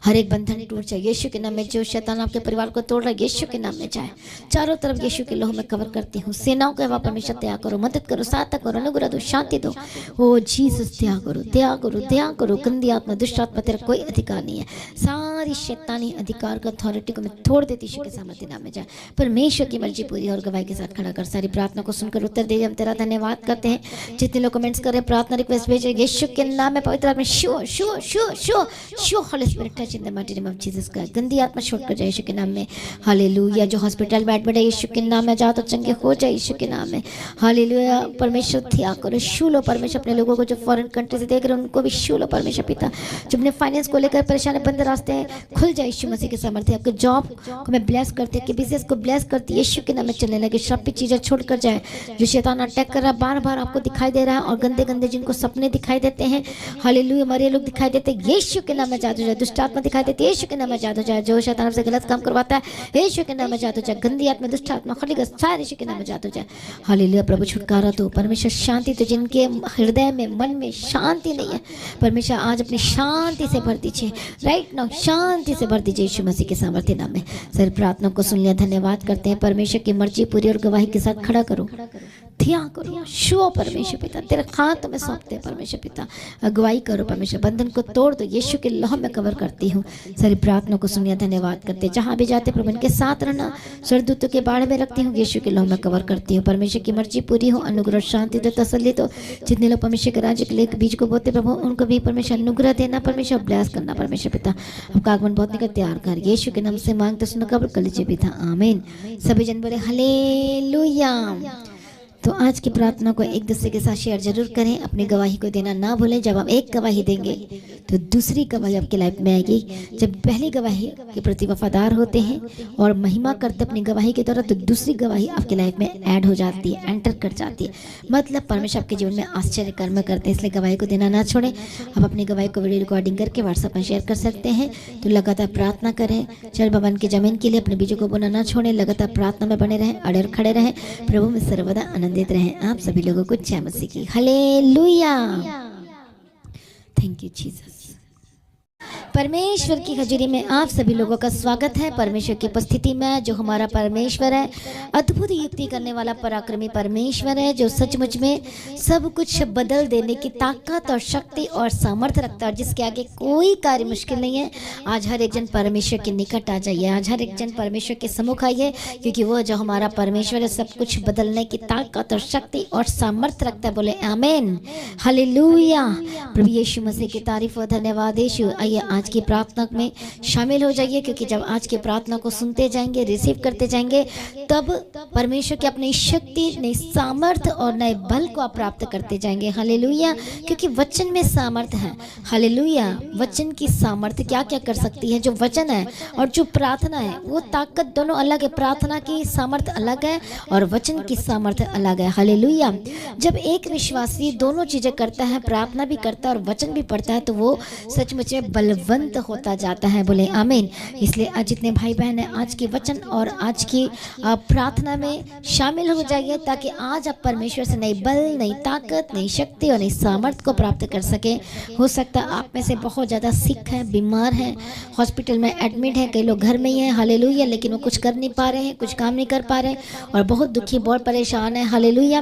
हर एक बंधन टूट जाए यीशु के नाम में। जो शैतान आपके परिवार को तोड़ रहा है यीशु के नाम में जाए। चारों तरफ यीशु के लहू में कवर करती हूँ। सेनाओं के हवा परमेश्वर दया करो, मदद करो, सहायता करो, अनुग्रह दो, शांति दो। ओ जीसस दया करो, दया करो, दया करो। गंदी आत्मा दुष्ट आत्मा तेरा कोई अधिकार नहीं है। सारी शैतानी अधिकार का, अथॉरिटी को मैं तोड़ देती यीशु के सामर्थ्य नाम में जाए। परमेश्वर की मर्जी पूरी और गवाही के साथ खड़ा कर। सारी प्रार्थना को सुनकर उत्तर दे, हम तेरा धन्यवाद करते हैं। जितने लोग कमेंट्स कर रहे हैं, प्रार्थना रिक्वेस्ट भेजे यीशु के नाम में। पवित्र आत्मा show show show show show Holi spirit touch in the mighty name of Jesus का। गंदी आत्मा छोड़कर जाए यीशु के नाम में। हालेलुया। जो हॉस्पिटल बेड पर है यीशु के नाम में, जाओ तो चंगे हो जाए यीशु के नाम में। हालेलुया। परमेश्वर दया करो, छू लो परमेश्वर। अपने लोगों को जो फॉरेन कंट्री से देख रहे हैं उनको भी छू लो परमेश्वर पिता। जो अपने फाइनेंस को लेकर परेशान बंद रास्ते खुल जाए यीशु मसीह के सामर्थ्य। आपके जॉब को मैं ब्लेस करती हूँ, बिजनेस को ब्लेस करती यीशु के नाम में। चलने लगे, श्रापित चीजें छोड़कर जाए। जो शैतान अटैक कर रहा है, बार बार आपको दिखाई दे रहा है, और गंदे गंदे जिनको सपने दिखाई देते हैं, हालेलुया, मरे लोग दिखाई देते हैं, यीशु के नाम में जादू जाए। दुष्ट आत्मा दिखाई देती है, यीशु के नाम में जादू जाए। जो शैतान से गलत काम करवाता है यीशु के नाम में जादू जाए। गंदी आत्मा दुष्ट आत्मा होली गोस्ट फायर यीशु के नाम में जादू जाए। हालेलुया। प्रभु छुटकारा दो परमेश्वर, शांति तो जिनके हृदय में, मन में शांति नहीं है परमेश्वर, आज अपनी शांति से भर दीजिए। राइट नाउ शांति से भर दीजिए यीशु मसीह के सामर्थ्य नाम में। सर प्रार्थना को सुन लिया, धन्यवाद करते हैं। परमेश्वर की मर्जी पूरी और गवाही के साथ खड़ा करो, दया करो, शो परमेश्वर पिता। तेरे हाथ में सौंपते हैं परमेश्वर पिता। अगुवाई करो परमेश्वर, बंधन को तोड़ दो, यीशु के लहू में कवर करती हूँ। सारी प्रार्थना को सुनिए, धन्यवाद करते। जहाँ भी जाते प्रभु इनके साथ रहना, स्वर्गदूतों के बाढ़ में रखती हूँ, यीशु के लहू में कवर करती हूँ। परमेश्वर की मर्जी पूरी हो, अनुग्रह शांति दो, तसल्ली दो। जितने लोग परमेश्वर के राज्य के लिए बीज को बोते प्रभु, उनको भी परमेश्वर अनुग्रह देना, परमेश्वर ब्लेस करना परमेश्वर पिता। आपका आगमन बहुत निकट तैयार कर, यीशु के नाम से मांगते सुनो, कब्र कर लीजिए पिता, आमीन। सभी जन बोले हालेलुया। तो आज की प्रार्थना को एक दूसरे के साथ शेयर जरूर करें। अपनी गवाही को देना ना भूलें। जब आप एक गवाही देंगे तो दूसरी गवाही आपकी लाइफ में आएगी। जब पहली गवाही के प्रति वफादार होते हैं और महिमा करते अपनी गवाही के द्वारा, तो दूसरी गवाही आपकी लाइफ में ऐड हो जाती है, एंटर कर जाती है। मतलब परमेश्वर आपके जीवन में आश्चर्य कर्म करते हैं। इसलिए गवाही को देना ना छोड़ें। आप अपनी गवाही को वीडियो रिकॉर्डिंग करके व्हाट्सएप पर शेयर कर सकते हैं। तो लगातार प्रार्थना करें। चल भवन की जमीन के लिए अपने बीजों को बोना ना छोड़ें। लगातार प्रार्थना में बने रहें, अड़े और खड़े रहें। प्रभु में सर्वदा आनंदित रहें। आप सभी लोगों को जय मसीह की। हालेलुया। Thank you Jesus. परमेश्वर की हजूरी में आप सभी लोगों का स्वागत है। परमेश्वर की उपस्थिति में जो हमारा परमेश्वर है, अद्भुत युक्ति करने वाला पराक्रमी परमेश्वर है, जो सचमुच में सब कुछ बदल देने की ताकत और शक्ति और सामर्थ्य रखता है, जिसके आगे कोई कार्य मुश्किल नहीं है। आज हर एक जन परमेश्वर के निकट आ जाइए, आज हर एक जन परमेश्वर के सम्मुख आइए, क्योंकि वो जो हमारा परमेश्वर है सब कुछ बदलने की ताकत और शक्ति और सामर्थ्य रखता है। बोले आमीन, हालेलुया। प्रभु यीशु मसीह की तारीफ और धन्यवाद यीशु। आइए आज की प्रार्थना में शामिल हो जाइए, क्योंकि जब आज की प्रार्थना को सुनते जाएंगे, रिसीव करते जाएंगे, तब परमेश्वर की अपनी शक्ति, नई सामर्थ्य और नए बल को आप प्राप्त करते जाएंगे। हालेलुया, क्योंकि वचन में सामर्थ्य है। हालेलुया, वचन की सामर्थ्य क्या क्या कर सकती है। जो वचन है और जो प्रार्थना है वो ताकत दोनों अलग है। प्रार्थना की सामर्थ्य अलग है और वचन की सामर्थ्य अलग है। हालेलुया, जब एक विश्वासी दोनों चीजें करता है, प्रार्थना भी करता है और वचन भी पढ़ता है, तो वो सचमुच में बलवंत होता जाता है। बोले आमीन। इसलिए आज जितने भाई बहन हैं, आज के वचन और आज की प्रार्थना में शामिल हो जाइए, ताकि आज आप परमेश्वर से नई बल, नई ताकत, नई शक्ति और नई सामर्थ्य को प्राप्त कर सके। हो सकता है आप में से बहुत ज़्यादा सिक हैं, बीमार हैं, हॉस्पिटल में एडमिट हैं, कई लोग घर में ही हैं। हालेलुया, लेकिन वो कुछ कर नहीं पा रहे हैं, कुछ काम नहीं कर पा रहे हैं और बहुत दुखी, बहुत परेशान है। हालेलुया,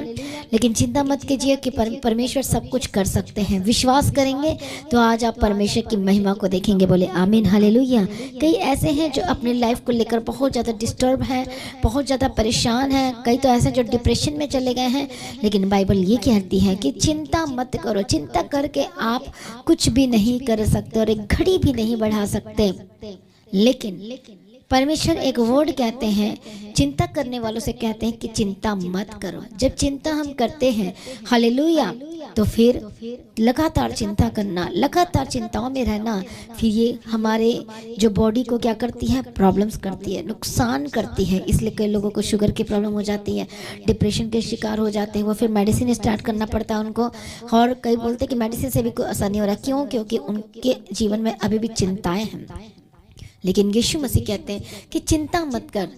लेकिन चिंता मत कीजिए कि परमेश्वर सब कुछ कर सकते हैं। विश्वास करेंगे तो आज आप परमेश्वर की महिमा को देखेंगे। बोले आमीन, हालेलुया। कई ऐसे हैं जो अपनी लाइफ को लेकर बहुत ज़्यादा डिस्टर्ब हैं, बहुत ज़्यादा परेशान हैं। कई तो ऐसे जो डिप्रेशन में चले गए हैं, लेकिन बाइबल ये कहती है कि चिंता मत करो। चिंता करके आप कुछ भी नहीं कर सकते और एक घड़ी भी नहीं बढ़ा सकते। लेकिन परमेश्वर एक वर्ड कहते हैं, चिंता करने वालों से कहते हैं कि चिंता मत करो। जब चिंता हम करते हैं, हालेलुया, तो फिर लगातार चिंता करना, लगातार चिंताओं में रहना, फिर ये हमारे जो बॉडी को क्या करती है, प्रॉब्लम्स करती है, नुकसान करती है। इसलिए कई लोगों को शुगर की प्रॉब्लम हो जाती है, डिप्रेशन के शिकार हो जाते हैं, वो फिर मेडिसिन स्टार्ट करना पड़ता है उनको। और कई बोलते हैं कि मेडिसिन से भी कोई असर नहीं हो रहा। क्यों? क्योंकि उनके जीवन में अभी भी चिंताएं हैं। लेकिन यीशु मसीह कहते हैं कि चिंता मत कर,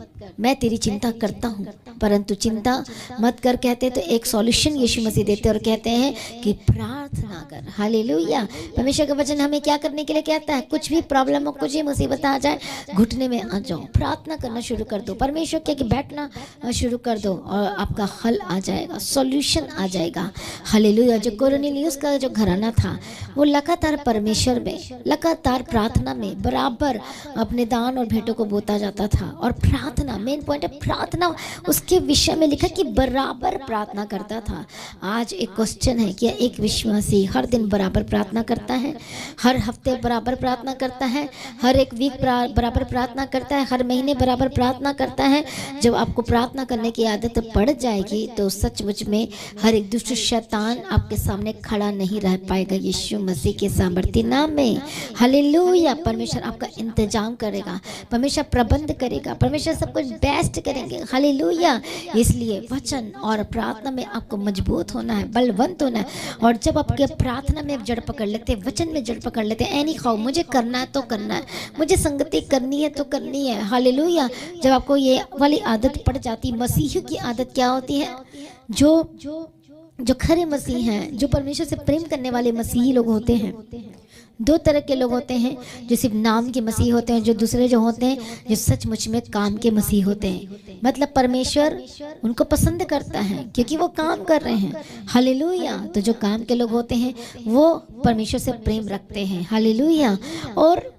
मैं तेरी चिंता करता हूँ। परंतु चिंता मत कर कहते तो एक सॉल्यूशन यीशु मसीह देते और कहते हैं कि प्रार्थना कर। हालेलुया, परमेश्वर का वचन हमें क्या करने के लिए कहता है? कुछ भी प्रॉब्लम हो, कुछ भी मुसीबत आ जाए, घुटने में आ जाओ, प्रार्थना करना शुरू कर दो। परमेश्वर क्या कि बैठना शुरू कर दो और आपका हल आ जाएगा, सॉल्यूशन आ जाएगा। हालेलुया। जो कोर्नेलियुस का जो घराना था, वो लगातार परमेश्वर में, लगातार प्रार्थना में बराबर अपने दान और भेंटों को बोता जाता था। और प्रार्थना, मेन पॉइंट है प्रार्थना, उसके विषय में लिखा कि बराबर प्रार्थना करता था। आज एक क्वेश्चन है, क्या एक विश्वासी हर दिन बराबर प्रार्थना करता है? हर हफ्ते बराबर प्रार्थना करता है? हर एक वीक बराबर प्रार्थना करता है? हर महीने बराबर प्रार्थना करता है? जब आपको प्रार्थना करने की आदत पड़ जाएगी, तो सचमुच में हर एक दुष्ट शैतान आपके सामने खड़ा नहीं रह पाएगा। यीशु मसीह के सामर्थ्य नाम में। हालेलुया। परमेश्वर आपका इंतजाम करेगा, परमेश्वर प्रबंध करेगा, परमेश्वर सब कुछ बेस्ट करेंगे। हालेलुया। इसलिए वचन और प्रार्थना में आपको मजबूत होना है, बलवंत होना है। और जब आपके प्रार्थना में जड़ पकड़ लेते हैं, वचन में जड़ पकड़ लेते हैं, एनी खाओ, मुझे करना है तो करना है, मुझे संगति करनी है तो करनी है। हालेलुया। जब आपको ये वाली आदत पड़ जाती, मसीह की आदत क्या होती है? जो खरे मसीह हैं, जो परमेश्वर से प्रेम करने वाले मसीही लोग होते हैं। दो तरह के लोग होते हैं, जो सिर्फ नाम के मसीह होते हैं, जो दूसरे जो होते हैं जो सचमुच में काम के मसीह होते हैं। मतलब परमेश्वर उनको पसंद करता है क्योंकि वो काम कर रहे हैं। हालेलुया। तो जो काम के लोग होते हैं वो परमेश्वर से प्रेम रखते हैं। हालेलुया। और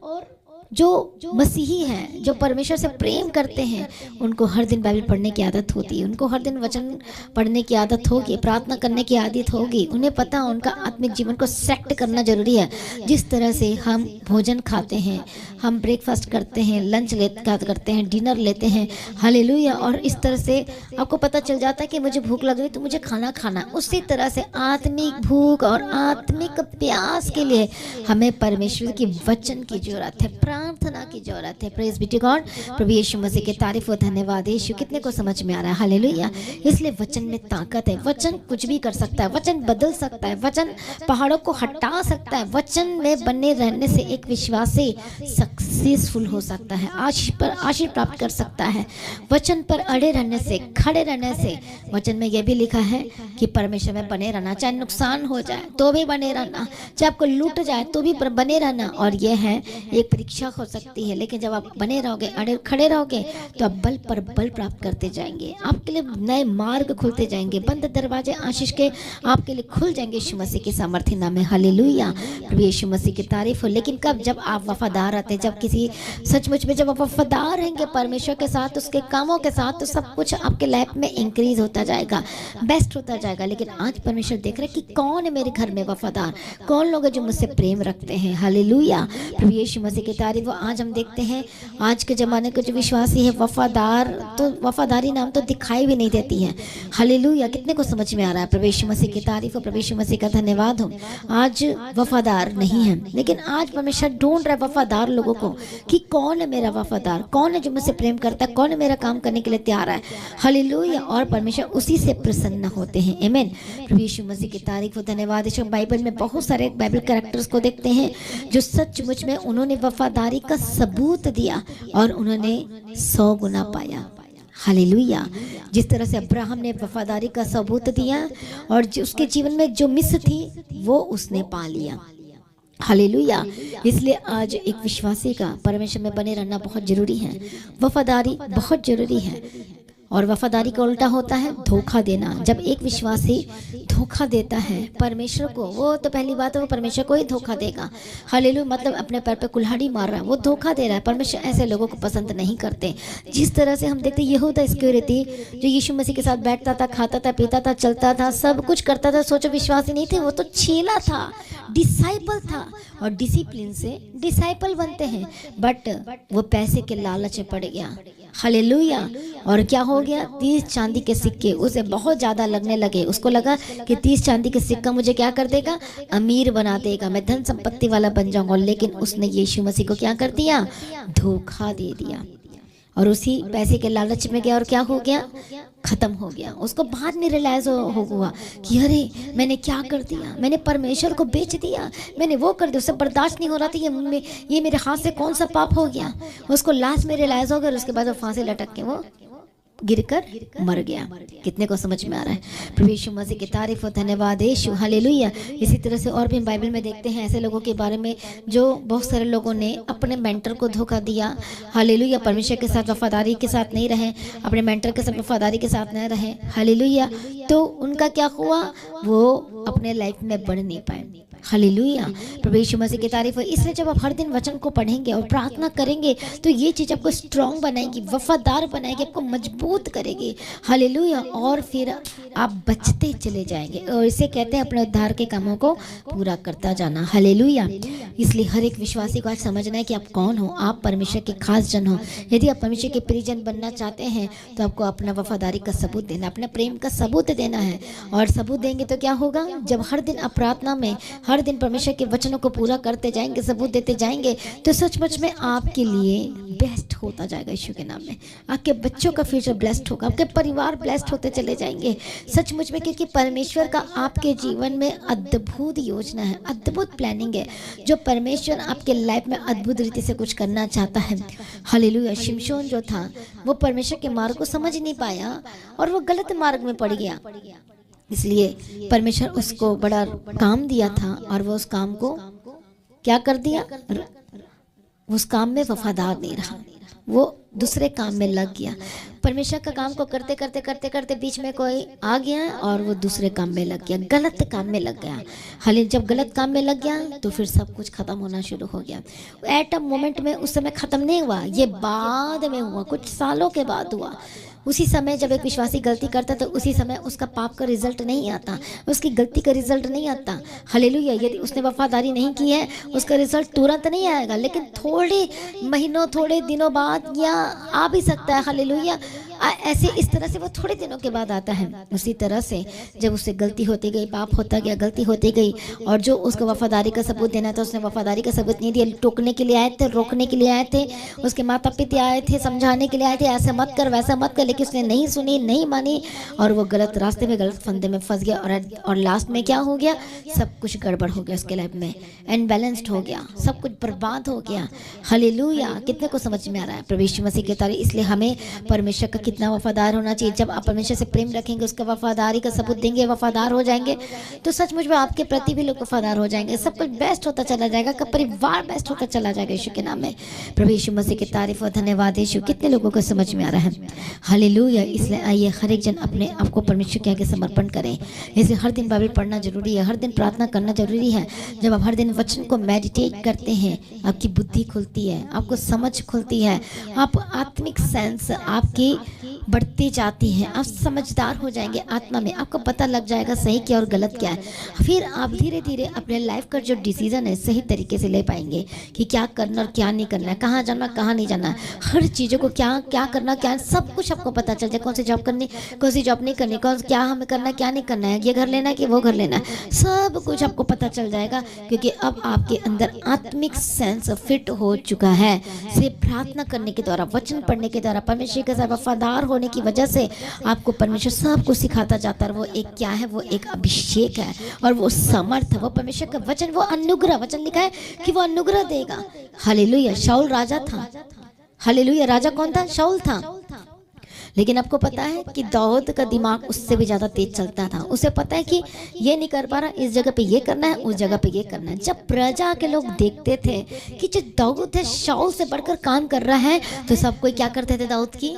जो मसीही हैं, जो परमेश्वर से प्रेम करते हैं, उनको हर दिन बाइबल पढ़ने की आदत होती है, उनको हर दिन वचन पढ़ने की आदत होगी, प्रार्थना करने की आदत होगी। उन्हें पता है उनका आत्मिक जीवन को सेट करना जरूरी है। जिस तरह से हम भोजन खाते हैं, हम ब्रेकफास्ट करते हैं, लंच करते हैं, डिनर लेते हैं। हालेलुया। और इस तरह से आपको पता चल जाता है कि मुझे भूख लग रही तो मुझे खाना खाना। उसी तरह से आत्मिक भूख और आत्मिक प्यास के लिए हमें परमेश्वर की वचन की जरूरत है, प्रार्थना की जरूरत है। Praise be to God. प्रभु यीशु मसीह के तारीफ और धन्यवाद। यीशु कितने को समझ में आ रहा है? हालेलुया। इसलिए वचन में ताकत है। वचन कुछ भी कर सकता है, वचन बदल सकता है, वचन पहाड़ों को हटा सकता है। वचन में बने रहने से एक विश्वासी सक्सेसफुल हो सकता है, आशीष प्राप्त कर सकता है। वचन पर अड़े रहने से, खड़े रहने से, वचन में यह भी लिखा है कि परमेश्वर में बने रहना, चाहे नुकसान हो जाए तो भी बने रहना, चाहे आपको लूट जाए तो भी बने रहना। और यह है एक परीक्षा हो सकती है, लेकिन जब आप बने रहोगे, अड़े खड़े रहोगे, तो आप बल पर बल प्राप्त करते जाएंगे। आपके लिए नए मार्ग खुलते जाएंगे, बंद दरवाजे आशीष के आपके लिए खुल जाएंगे यीशु मसीह के सामर्थ्य नाम में। हालेलुया। प्रभु यीशु मसीह की तारीफ हो। लेकिन कब? जब आप वफादार रहते हैं, जब किसी सचमुच में जब आप वफादार रहेंगे परमेश्वर के साथ, उसके कामों के साथ, तो सब कुछ आपके लाइफ में इंक्रीज होता जाएगा, बेस्ट होता जाएगा। लेकिन आज परमेश्वर देख रहे हैं कि कौन है मेरे घर में वफादार, कौन लोग हैं जो मुझसे प्रेम रखते हैं। हालेलुया। प्रभु यीशु मसीह की तारीफ। आज हम देखते हैं आज के ज़माने के जो विश्वासी है वफादार, तो वफादारी नाम तो दिखाई भी नहीं देती है। हालेलुया। कितने को समझ में आ रहा है? प्रभु यीशु मसीह की तारीफ और प्रभु यीशु मसीह का धन्यवाद हो। आज वफादार नहीं है, लेकिन आज परमेश्वर ढूंढ रहा है वफादार लोगों को कि कौन है मेरा वफादार, कौन है जो मुझसे प्रेम करता है, कौन है मेरा काम करने के लिए तैयार है। हालेलुया। और परमेश्वर उसी से प्रसन्न होते हैं। आमीन। प्रभु यीशु मसीह की तारीफ और धन्यवाद। इस बाइबल में बहुत सारे बाइबल कैरेक्टर्स को देखते हैं जो सचमुच में उन्होंने वफादारी का सबूत दिया और उन्होंने 100 गुना पाया। हालेलुया। जिस तरह से अब्राहम ने वफादारी का सबूत दिया और उसके जीवन में जो मिस थी वो उसने पा लिया। हालेलुया। इसलिए आज एक विश्वासी का परमेश्वर में बने रहना बहुत जरूरी है, वफादारी बहुत जरूरी है। और वफादारी का उल्टा होता है धोखा देना। जब एक विश्वासी धोखा देता है परमेश्वर को, वो तो पहली बात है वो परमेश्वर को ही धोखा देगा। हालेलुया। मतलब अपने पैर पे कुल्हाड़ी मार रहा है, वो धोखा दे रहा है। परमेश्वर ऐसे लोगों को पसंद नहीं करते। जिस तरह से हम देखते यहूदा इस्करियोती जो यीशु मसीह के साथ बैठता था, खाता था, पीता था, चलता था, सब कुछ करता था, सोचो विश्वासी नहीं थे, वो तो चेला था, डिसाइपल था। और डिसिप्लिन से डिसाइपल बनते हैं, बट वो पैसे के लालच में पड़ गया। हालेलुया। और क्या हो गया? 30 चांदी के सिक्के उसे बहुत ज़्यादा लगने लगे। उसको लगा कि 30 चांदी के सिक्का मुझे क्या कर देगा? अमीर बना देगा, मैं धन संपत्ति वाला बन जाऊंगा। लेकिन उसने यीशु मसीह को क्या कर दिया? धोखा दे दिया और उसी पैसे के लालच में गया और क्या हो गया? खत्म हो गया। उसको बाद में रियलाइज हो हुआ कि अरे मैंने क्या कर दिया, मैंने परमेश्वर को बेच दिया, मैंने वो कर दिया। उससे बर्दाश्त नहीं हो रहा था ये मेरे हाथ से कौन सा पाप हो गया। उसको लास्ट में रियलाइज हो गया और उसके बाद वो फांसी लटक के वो गिरकर मर गया। कितने को समझ में आ रहा है? प्रभु यीशु मसीह की तारीफ और धन्यवाद यीशु। हालेलुया। इसी तरह से और भी हम बाइबल में देखते हैं ऐसे लोगों के बारे में जो बहुत सारे लोगों ने अपने मेंटर को धोखा दिया। हालेलुया। परमेश्वर के साथ वफादारी के साथ नहीं रहे, अपने मेंटर के साथ वफादारी के साथ नहीं रहे। हालेलुया। तो उनका क्या हुआ? वो अपने लाइफ में बढ़ नहीं पाए। हालेलुया। प्रभु यीशु मसीह की तारीफ है। इसलिए जब आप हर दिन वचन को पढ़ेंगे और प्रार्थना करेंगे तो ये चीज़ आपको स्ट्रांग बनाएगी, वफादार बनाएगी, आपको मजबूत करेगी। हालेलुया। और फिर आप बचते चले जाएंगे और इसे कहते हैं अपने उद्धार के कामों को पूरा करता जाना। हालेलुया। इसलिए हर एक विश्वासी को आज समझना है कि आप कौन हो। आप परमेश्वर के खास जन हो। यदि आप परमेश्वर के परिजन बनना चाहते हैं तो आपको अपना वफादारी का सबूत देना, अपना प्रेम का सबूत देना है। और सबूत देंगे तो क्या होगा? जब हर दिन आप प्रार्थना में हर दिन परमेश्वर के वचनों को पूरा करते जाएंगे, सबूत देते जाएंगे, तो सचमुच में आपके लिए बेस्ट होता जाएगा यीशु के नाम में। आपके बच्चों का फ्यूचर ब्लेस्ड होगा, आपके परिवार ब्लेस्ड होते चले जाएंगे सचमुच में, क्योंकि परमेश्वर का आपके जीवन में अद्भुत योजना है, अद्भुत प्लानिंग है, जो परमेश्वर आपके लाइफ में अद्भुत रीति से कुछ करना चाहता है। हालेलुया। शिमशोन जो था वो परमेश्वर के मार्ग को समझ नहीं पाया और वो गलत मार्ग में पड़ गया। इसलिए परमेश्वर उसको बड़ा काम दिया था और वो उस काम को क्या कर दिया? उस काम में वफादार नहीं रहा, वो दूसरे काम में लग गया। परमेश्वर का काम को करते करते करते करते बीच में कोई आ गया और वो दूसरे काम में लग गया, गलत काम में लग गया। हालांकि जब गलत काम में लग गया तो फिर सब कुछ खत्म होना शुरू हो गया। एट अ मोमेंट में उस समय खत्म नहीं हुआ, ये बाद में हुआ, कुछ सालों के बाद हुआ। उसी समय जब एक विश्वासी गलती करता तो उसी समय उसका पाप का रिजल्ट नहीं आता, उसकी गलती का रिजल्ट नहीं आता। हालेलुया। यदि उसने वफादारी नहीं की है उसका रिजल्ट तुरंत नहीं आएगा, लेकिन थोड़े महीनों थोड़े दिनों बाद या आ भी सकता है। हालेलुया। ऐसे इस तरह से वो थोड़े दिनों के बाद आता है। उसी तरह से जब उससे गलती होती गई, पाप होता गया, गलती होती गई, और जो उसको वफादारी का सबूत देना था उसने वफादारी का सबूत नहीं दिया। टोकने के लिए आए थे, रोकने के लिए आए थे, उसके माता पिता आए थे, समझाने के लिए आए थे, ऐसा मत कर वैसा मत कर, लेकिन उसने नहीं सुनी, नहीं मानी, और वो गलत रास्ते में, गलत फंदे में फंस गया। और लास्ट में क्या हो गया, सब कुछ गड़बड़ हो गया उसके लाइफ में, अनबैलेंस्ड हो गया, सब कुछ बर्बाद हो गया। हालेलुया। कितने को समझ में आ रहा है प्रभु यीशु मसीह के तारीफ। इसलिए हमें परमेश्वर का कितना वफादार होना चाहिए। जब आप परमेश्वर से प्रेम रखेंगे, उसका वफादारी का सबूत देंगे, वफादार हो जाएंगे, तो सचमुच में आपके प्रति भी लोग वफादार हो जाएंगे। सब कुछ बेस्ट होता चला जाएगा, का परिवार बेस्ट होता चला जाएगा यीशु के नाम में। प्रभु यीशु मसीह की तारीफ और धन्यवाद यीशु। कितने लोगों को समझ में आ रहा है। हालेलुया। इसलिए आइए हर एक जन अपने आप को परमेश्वर के आगे समर्पण करें। इसलिए हर दिन बाइबल पढ़ना जरूरी है, हर दिन प्रार्थना करना जरूरी है। जब आप हर दिन वचन को मेडिटेट करते हैं, आपकी बुद्धि खुलती है, आपको समझ खुलती है, आप आत्मिक सेंस आपकी बढ़ती जाती है, आप समझदार हो जाएंगे आत्मा में, आपको पता लग जाएगा सही क्या और गलत क्या है। फिर आप धीरे धीरे अपने लाइफ का जो डिसीजन है सही तरीके से ले पाएंगे कि क्या करना और क्या नहीं करना है, कहाँ जाना कहाँ नहीं जाना है, हर चीज़ों को क्या क्या करना क्या, सब कुछ आपको पता चल जाए। कौन सी जॉब करनी, कौन सी जॉब नहीं करनी, कौन क्या हमें करना क्या नहीं करना है, ये घर लेना है कि वो घर लेना है, सब कुछ आपको पता चल जाएगा। क्योंकि अब आपके अंदर आत्मिक सेंस फिट हो चुका है। सिर्फ प्रार्थना करने के द्वारा, वचन पढ़ने के द्वारा, परमेश्वर के साथ वफादार होने की वजह से आपको परमेश्वर सब कुछ सिखाता जाता है। वो एक क्या है, वो एक अभिषेक है, और वो समर्थ है, वो परमेश्वर का वचन, वो अनुग्रह, वचन लिखा है कि वो अनुग्रह देगा। हालेलुया। शाऊल राजा था। हालेलुया। राजा कौन था? शाऊल था। लेकिन आपको पता है कि दाऊद का दिमाग उससे भी ज़्यादा तेज चलता था। उसे पता है कि ये नहीं कर पा रहा, इस जगह पे ये करना है, उस जगह पे ये करना है। जब प्रजा के लोग देखते थे कि जो दाऊद है शाऊल से बढ़कर काम कर रहा है, तो सब कोई क्या करते थे, दाऊद की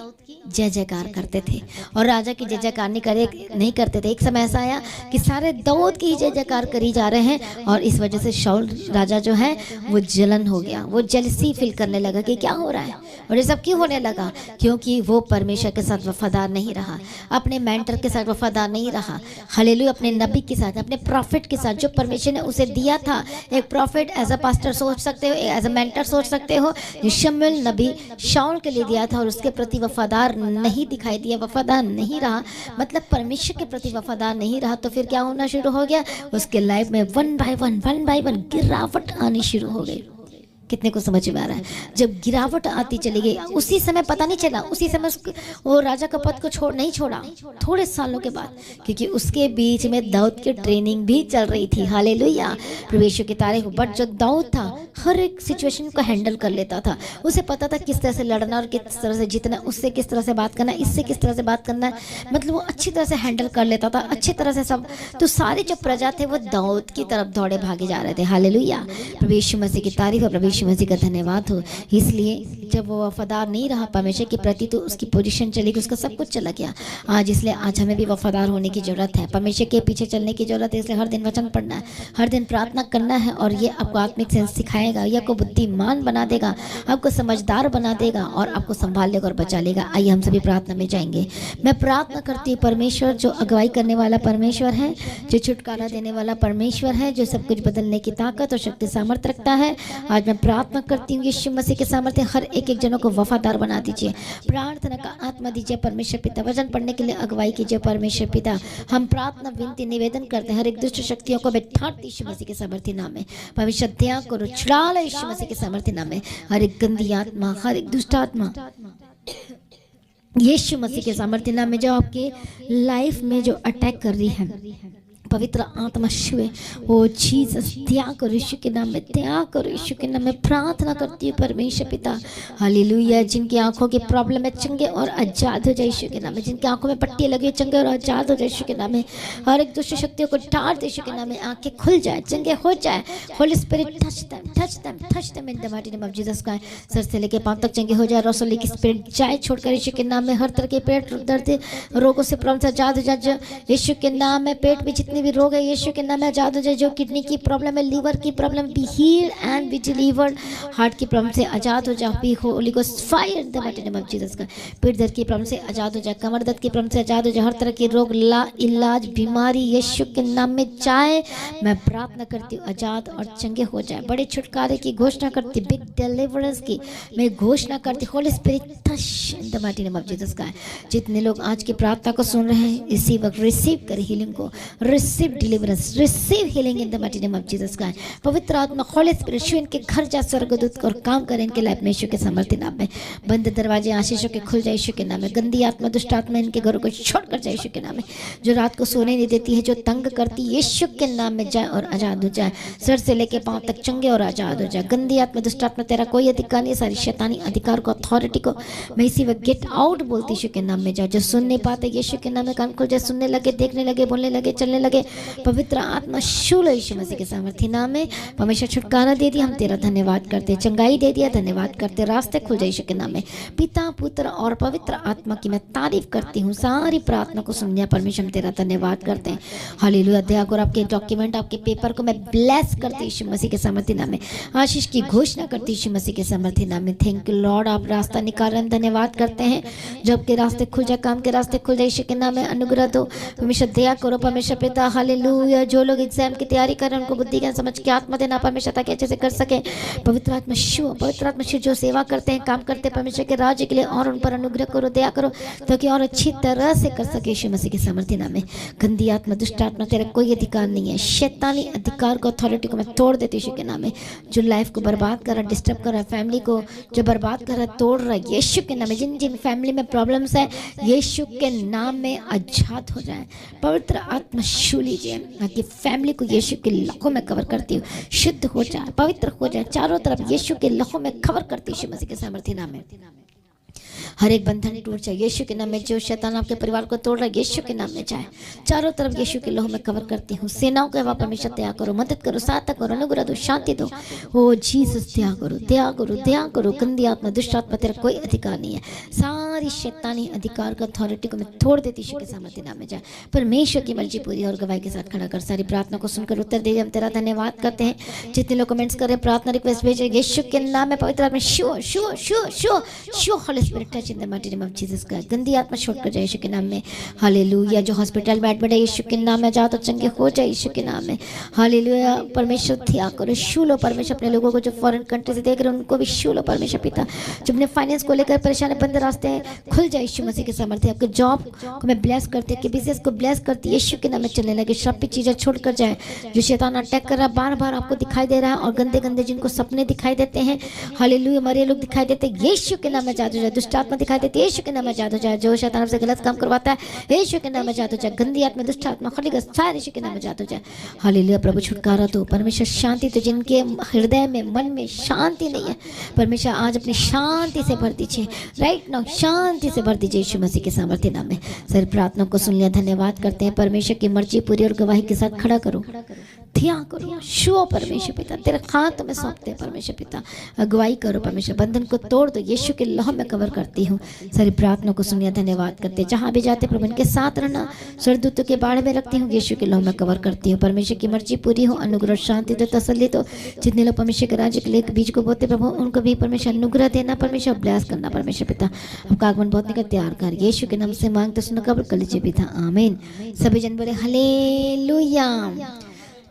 जय जयकार करते थे। और राजा की जय जयकार नहीं करते थे। एक समय ऐसा आया कि सारे दाऊद की जय जयकार करी जा रहे हैं, और इस वजह से शाऊल राजा जो है वो जलन हो गया, वो जेलसी फील करने लगा कि क्या हो रहा है। और ये सब क्यों होने लगा? क्योंकि वो परमेश्वर के साथ वफादार नहीं रहा, अपने मेंटर के साथ वफादार नहीं रहा। हालेलुया। अपने नबी के साथ, अपने प्रॉफिट के साथ, जो परमेश्वर ने उसे दिया था। एक प्रॉफिट एज अ पास्टर सोच सकते हो, एज अ मेंटर सोच सकते हो। शमूएल नबी शाऊल के लिए दिया था और उसके प्रति वफादार नहीं दिखाई दिया, वफादार नहीं रहा, मतलब परमेश्वर के प्रति वफादार नहीं रहा। तो फिर क्या होना शुरू हो गया? उसके लाइफ में वन बाय वन गिरावट आनी शुरू हो गई। कितने को समझ में आ रहा है? जब गिरावट आती चली गई, उसी समय पता नहीं चला, उसी समय वो राजा का पद को नहीं छोड़ा, थोड़े सालों के बाद, क्योंकि उसके बीच में दाऊद की ट्रेनिंग भी चल रही थी। हालेलुया। प्रभु की तारीफ। बट जो दाऊद था हर एक सिचुएशन को हैंडल कर लेता था। उसे पता था किस तरह से लड़ना और किस तरह से जीतना, उससे किस तरह से बात करना, इससे किस तरह से बात करना, मतलब वो अच्छी तरह से हैंडल कर लेता था, अच्छी तरह से सब। तो सारे जो प्रजा थे वो दाऊद की तरफ दौड़े भागे जा रहे थे। हालेलुया। प्रभु यीशु मसीह की तारीफ और प्रभु यीशु मसीह का धन्यवाद हो। इसलिए जब वो वफादार नहीं रहा परमेश्वर के प्रति, तो उसकी पोजीशन चली गई, उसका सब कुछ चला गया। आज इसलिए आज हमें भी वफादार होने की जरूरत है, परमेश्वर के पीछे चलने की जरूरत है। इसलिए हर दिन वचन पढ़ना है, हर दिन प्रार्थना करना है, और ये आपको आत्मिक सेंस सिखाएगा, ये आपको बुद्धिमान बना देगा, आपको समझदार बना देगा, और आपको संभाल लेगा और बचा लेगा। आइए हम सभी प्रार्थना में जाएंगे। मैं प्रार्थना करती हूँ परमेश्वर जो अगुवाई करने वाला परमेश्वर है, जो छुटकारा देने वाला परमेश्वर है, जो सब कुछ बदलने की ताकत और शक्ति सामर्थ्य रखता है। आज मैं प्रार्थना करती हूँ यीशु मसीह के सामर्थ्य हर एक जनों को वफादार बना दीजिए। प्रार्थना का आत्मा दीजिए परमेश्वर पिता। वचन पढ़ने के लिए अगुवाई कीजिए परमेश्वर पिता। हम प्रार्थना विनती निवेदन करते हैं, हर एक दुष्ट शक्तियों को बैठाते यीशु मसीह के सामर्थ्य नाम में। परमेश्वर दया करो, छुड़ा लो यीशु मसीह के सामर्थ्य नाम में। हर एक गंदी आत्मा, हर एक दुष्ट आत्मा यीशु मसीह के सामर्थ्य नाम में जो आपके लाइफ में जो अटैक कर रही है, पवित्र आत्मा शिव, ओ जीसस त्याग करो यीशु के नाम में, त्याग करो यीशु के नाम में। प्रार्थना करती हूँ परमेश्वर पिता। हालेलुया। जिनकी आंखों की प्रॉब्लम है चंगे और आजाद हो जाए यीशु के नाम में। जिनकी आंखों में पट्टी लगी है चंगे और आजाद हो जाए यीशु के नाम में। हर एक दुष्ट शक्तियों को टाट दे यीशु के नाम में। आंखें खुल जाए, चंगे हो जाए। Holi spirit touch them in the mighty name of Jesus Christ. Sir से लेके पांव तक चंगे हो जाए। रसोली की स्पिरिट जाए छोड़कर यीशु के नाम में। हर तरह के पेट दर्द रोगों से प्रॉब्लम से आजाद हो जाए यीशु के नाम में। पेट में जितने भी रोग है यीशु के नाम में आजाद हो जाए। जो किडनी की प्रॉब्लम है, लीवर की problem, be healed and be delivered. Heart की प्रॉब्लम से आजाद हो जाए। Be holy ghost fire in the mighty name of Jesus का। पेट दर्द की प्रॉब्लम से आजाद हो जाए। कमर दर्द की प्रॉब्लम से आजाद हो जाए। हर तरह के रोग ला इलाज बीमारी यीशु के नाम में जाए। मैं प्रार्थना करती हूँ आजाद और चंगे हो जाए। बड़े छोटे छुटकारे की घोषणा करती, बिग डिलीवरेंस की मैं घोषणा करती। Holi spirit touch in the mighty name of Jesus Christ. जितने लोग आज की प्रार्थना को सुन रहे हैं इसी वक्त रिसीव करें हीलिंग को, receive deliverance, receive healing in the mighty name of Jesus Christ. पवित्र आत्मा होली स्पिरिट शु इनके घर जा स्वर्गदूत और काम करें इनके लाइफ में यीशु के सामर्थ्य नाम में। बंद दरवाजे आशीषों के खुल जाए यीशु के नाम में। गंदी आत्मा दुष्ट आत्मा इनके घरों को छोड़कर जाए यीशु के नाम में। जो रात को सोने नहीं देती है, जो तंग करती है, यीशु के नाम में जाए और आजाद हो जाए। सर से लेके पांव तक चंगे और आजाद हो जाए। गंदी आत्मा दुष्ट आत्मा तेरा कोई अधिकार नहीं, सारी शैतानी अधिकार को, अथॉरिटी को मैं इसी वक्त गेट आउट बोलती यीशु के नाम में जाए। जो सुन नहीं पाते यीशु के नाम में कान खोल जाए, सुनने लगे, देखने लगे, बोलने लगे, चलने लगे। पवित्र आत्मा शूल यीशु मसीह के सामर्थ्य नाम में। परमेश्वर छुटकारा दे दिया, हम तेरा धन्यवाद करते। चंगाई दे दिया, धन्यवाद करते। रास्ते खुल जाए यीशु के नाम में। पिता पुत्र और पवित्र आत्मा की मैं तारीफ करती हूँ। सारी प्रार्थना को सुन लिया परमेश्वर, हम तेरा धन्यवाद करते हैं। हालेलुया। दया कर आपके डॉक्यूमेंट, आपके पेपर को मैं ब्लेस करती यीशु मसीह के सामर्थ्य नाम में। आशीष की घोषणा करती यीशु मसीह के सामर्थ्य नाम में। थैंक यू लॉर्ड, आप रास्ता निकाल रहे हैं, धन्यवाद करते हैं। जब के रास्ते खुल जाए, काम के रास्ते खुल जाए यीशु के नाम में। अनुग्रह दो परमेश्वर, दया करो परमेश्वर पिता। हालेलुया। जो लोग एग्जाम की तैयारी कर रहे हैं उनको बुद्धि ज्ञान समझ के आत्मा देना परमेश्वर, ताकि अच्छे से कर सके। पवित्र आत्मा शिव, पवित्र आत्मा शिव जो सेवा करते हैं, काम करते हैं परमेश्वर के राज्य के लिए, और उन पर अनुग्रह करो, दया करो, ताकि और अच्छी तरह से कर सके यीशु मसीह के सामर्थ्य नाम में। गंदी आत्मा दुष्ट आत्मा तेरा कोई अधिकार नहीं है। शैतानी अधिकार को, अथॉरिटी को मैं तोड़ देती यीशु के नाम में। जो लाइफ को बर्बाद कर रहा है, डिस्टर्ब कर रहा है, फैमिली को जो बर्बाद कर रहा है, तोड़ रहा है यीशु के नाम में। जिन जिन फैमिली में प्रॉब्लम्स है यीशु के नाम में आजाद हो जाए। पवित्र आत्मा छू लीजिए, आपकी फैमिली को यीशु के लहू में कवर करती हूँ। शुद्ध हो जाए, पवित्र हो जाए, चारों तरफ यीशु के लहू में कवर करती यीशु मसीह के सामर्थ्य नाम में। हर एक बंधन टूट जाए यीशु के नाम में। जो शैतान आपके परिवार को तोड़ रहा है यीशु के नाम में जाए। चारों तरफ यीशु के लहू में कवर करती हूँ। सेनाओं के वहाँ परमेश्वर दया करो, मदद करो, सहायता करो, अनुग्रह दो, शांति दो। ओ जीसस दया करो, दया करो, दया करो। गंदी आत्मा दुष्ट आत्मा तेरा कोई अधिकार नहीं है। सारी शैतानी अधिकार का, अथॉरिटी को मैं तोड़ देती यीशु के सामर्थ्य नाम में जाए। परमेश्वर की मर्जी पूरी और गवाही के साथ खड़ा कर सारी प्रार्थना को सुनकर उत्तर दे, हम तेरा धन्यवाद करते हैं। जितने लोग कमेंट्स कर रहे हैं, प्रार्थना रिक्वेस्ट भेजे यीशु के नाम में। पवित्र आत्मा show show show show show Holi spirit touch in the mighty name of Jesus Christ. गंदी आत्मा छोड़ कर जाए यीशु के नाम में। हालेलुया। जो हॉस्पिटल में एडमिट है यीशु के नाम में जाओ तो चंगे हो जाए यीशु के नाम में। हालेलुया। परमेश्वर दया करो, छू लो परमेश्वर। अपने लोगों को जो फॉरेन कंट्री से देख रहे हैं उनको भी छू लो परमेश्वर पिता। जो अपने फाइनेंस को लेकर परेशान है, बंद रास्ते हैं, खुल जाए यीशु मसीह के सामर्थ्य। आपके जॉब को मैं ब्लेस करती हूँ, बिजनेस को ब्लेस करती यीशु के नाम में। चलने लगे, श्रापित चीजें छोड़ कर जाए। जो शैतान अटैक कर रहा है, बार बार आपको दिखाई दे रहा है, और गंदे गंदे जिनको सपने दिखाई देते हैं, हालेलुया, मरे लोग दिखाई देते हैं, यीशु के नाम में जादू जाए। दुष्ट आत्मा दिखाई देती है, यीशु के नाम में जादू जाए। जो शैतान आपसे गलत काम करवाता है यीशु के नाम में जादू जाए। गंदी आत्मा दुष्ट आत्मा होली गॉस्ट फायर यीशु के नाम में जादू जाए। हालेलुया। प्रभु छुटकारा दो परमेश्वर, शांति तो जिनके हृदय में, मन में शांति नहीं है परमेश्वर, आज अपनी शांति से भर दीजिए। राइट नाउ शांति से भर दीजिए यीशु मसीह के सामर्थ्य नाम में। सर प्रार्थना को सुन लिया, धन्यवाद करते हैं। परमेश्वर की मर्जी पूरी और गवाही के साथ खड़ा करो, दया करो, शो परमेश्वर पिता तेरे हाथ में सौंपते हैं परमेश्वर पिता। अगुवाई करो परमेश्वर, बंधन को तोड़ दो, यीशु के लहू में कवर करती हूँ। सारी प्रार्थना को सुनिए, धन्यवाद करते। जहाँ भी जाते प्रभु इनके साथ रहना, स्वर्गदूतों के बाढ़ में रखती हूँ, यीशु के लहू में कवर करती हूँ। परमेश्वर की मर्जी पूरी हो, अनुग्रह शांति दो, तसल्ली दो। जितने लोग परमेश्वर के राज्य के लिए बीज को बोते प्रभु, उनको भी परमेश्वर अनुग्रह देना, परमेश्वर ब्लेस करना परमेश्वर पिता। आपका आगमन बहुत निकट तैयार कर, यीशु के नाम से मांगते सुनो, कब्र कर लीजिए पिता, आमीन। सभी जन बोले हालेलुया।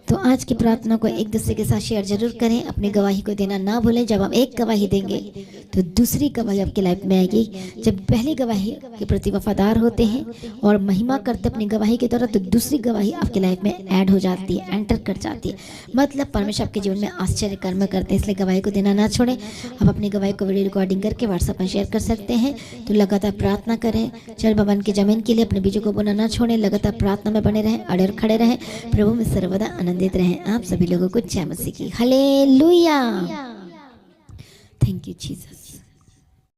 तो आज की प्रार्थना को एक दूसरे के साथ शेयर जरूर करें। अपनी गवाही को देना ना भूलें। जब हम एक गवाही देंगे तो दूसरी गवाही आपकी लाइफ में आएगी। जब पहली गवाही के प्रति वफादार होते हैं और महिमा करते अपनी गवाही के द्वारा, तो दूसरी गवाही आपकी लाइफ में ऐड हो जाती है, एंटर कर जाती है। मतलब परमेश्वर आपके जीवन में आश्चर्य कर्म करते हैं। इसलिए गवाही को देना ना छोड़ें। आप अपनी गवाही को वीडियो रिकॉर्डिंग करके व्हाट्सएप पर शेयर कर सकते हैं। तो लगातार प्रार्थना करें। चल भवन की जमीन के लिए अपने बीजों को बोना ना छोड़ें। लगातार प्रार्थना में बने रहें, अड़े खड़े रहें। प्रभु में सर्वदा आनंदित रहें। आप सभी लोगों को जय मसीह की। हालेलुया। Thank you Jesus.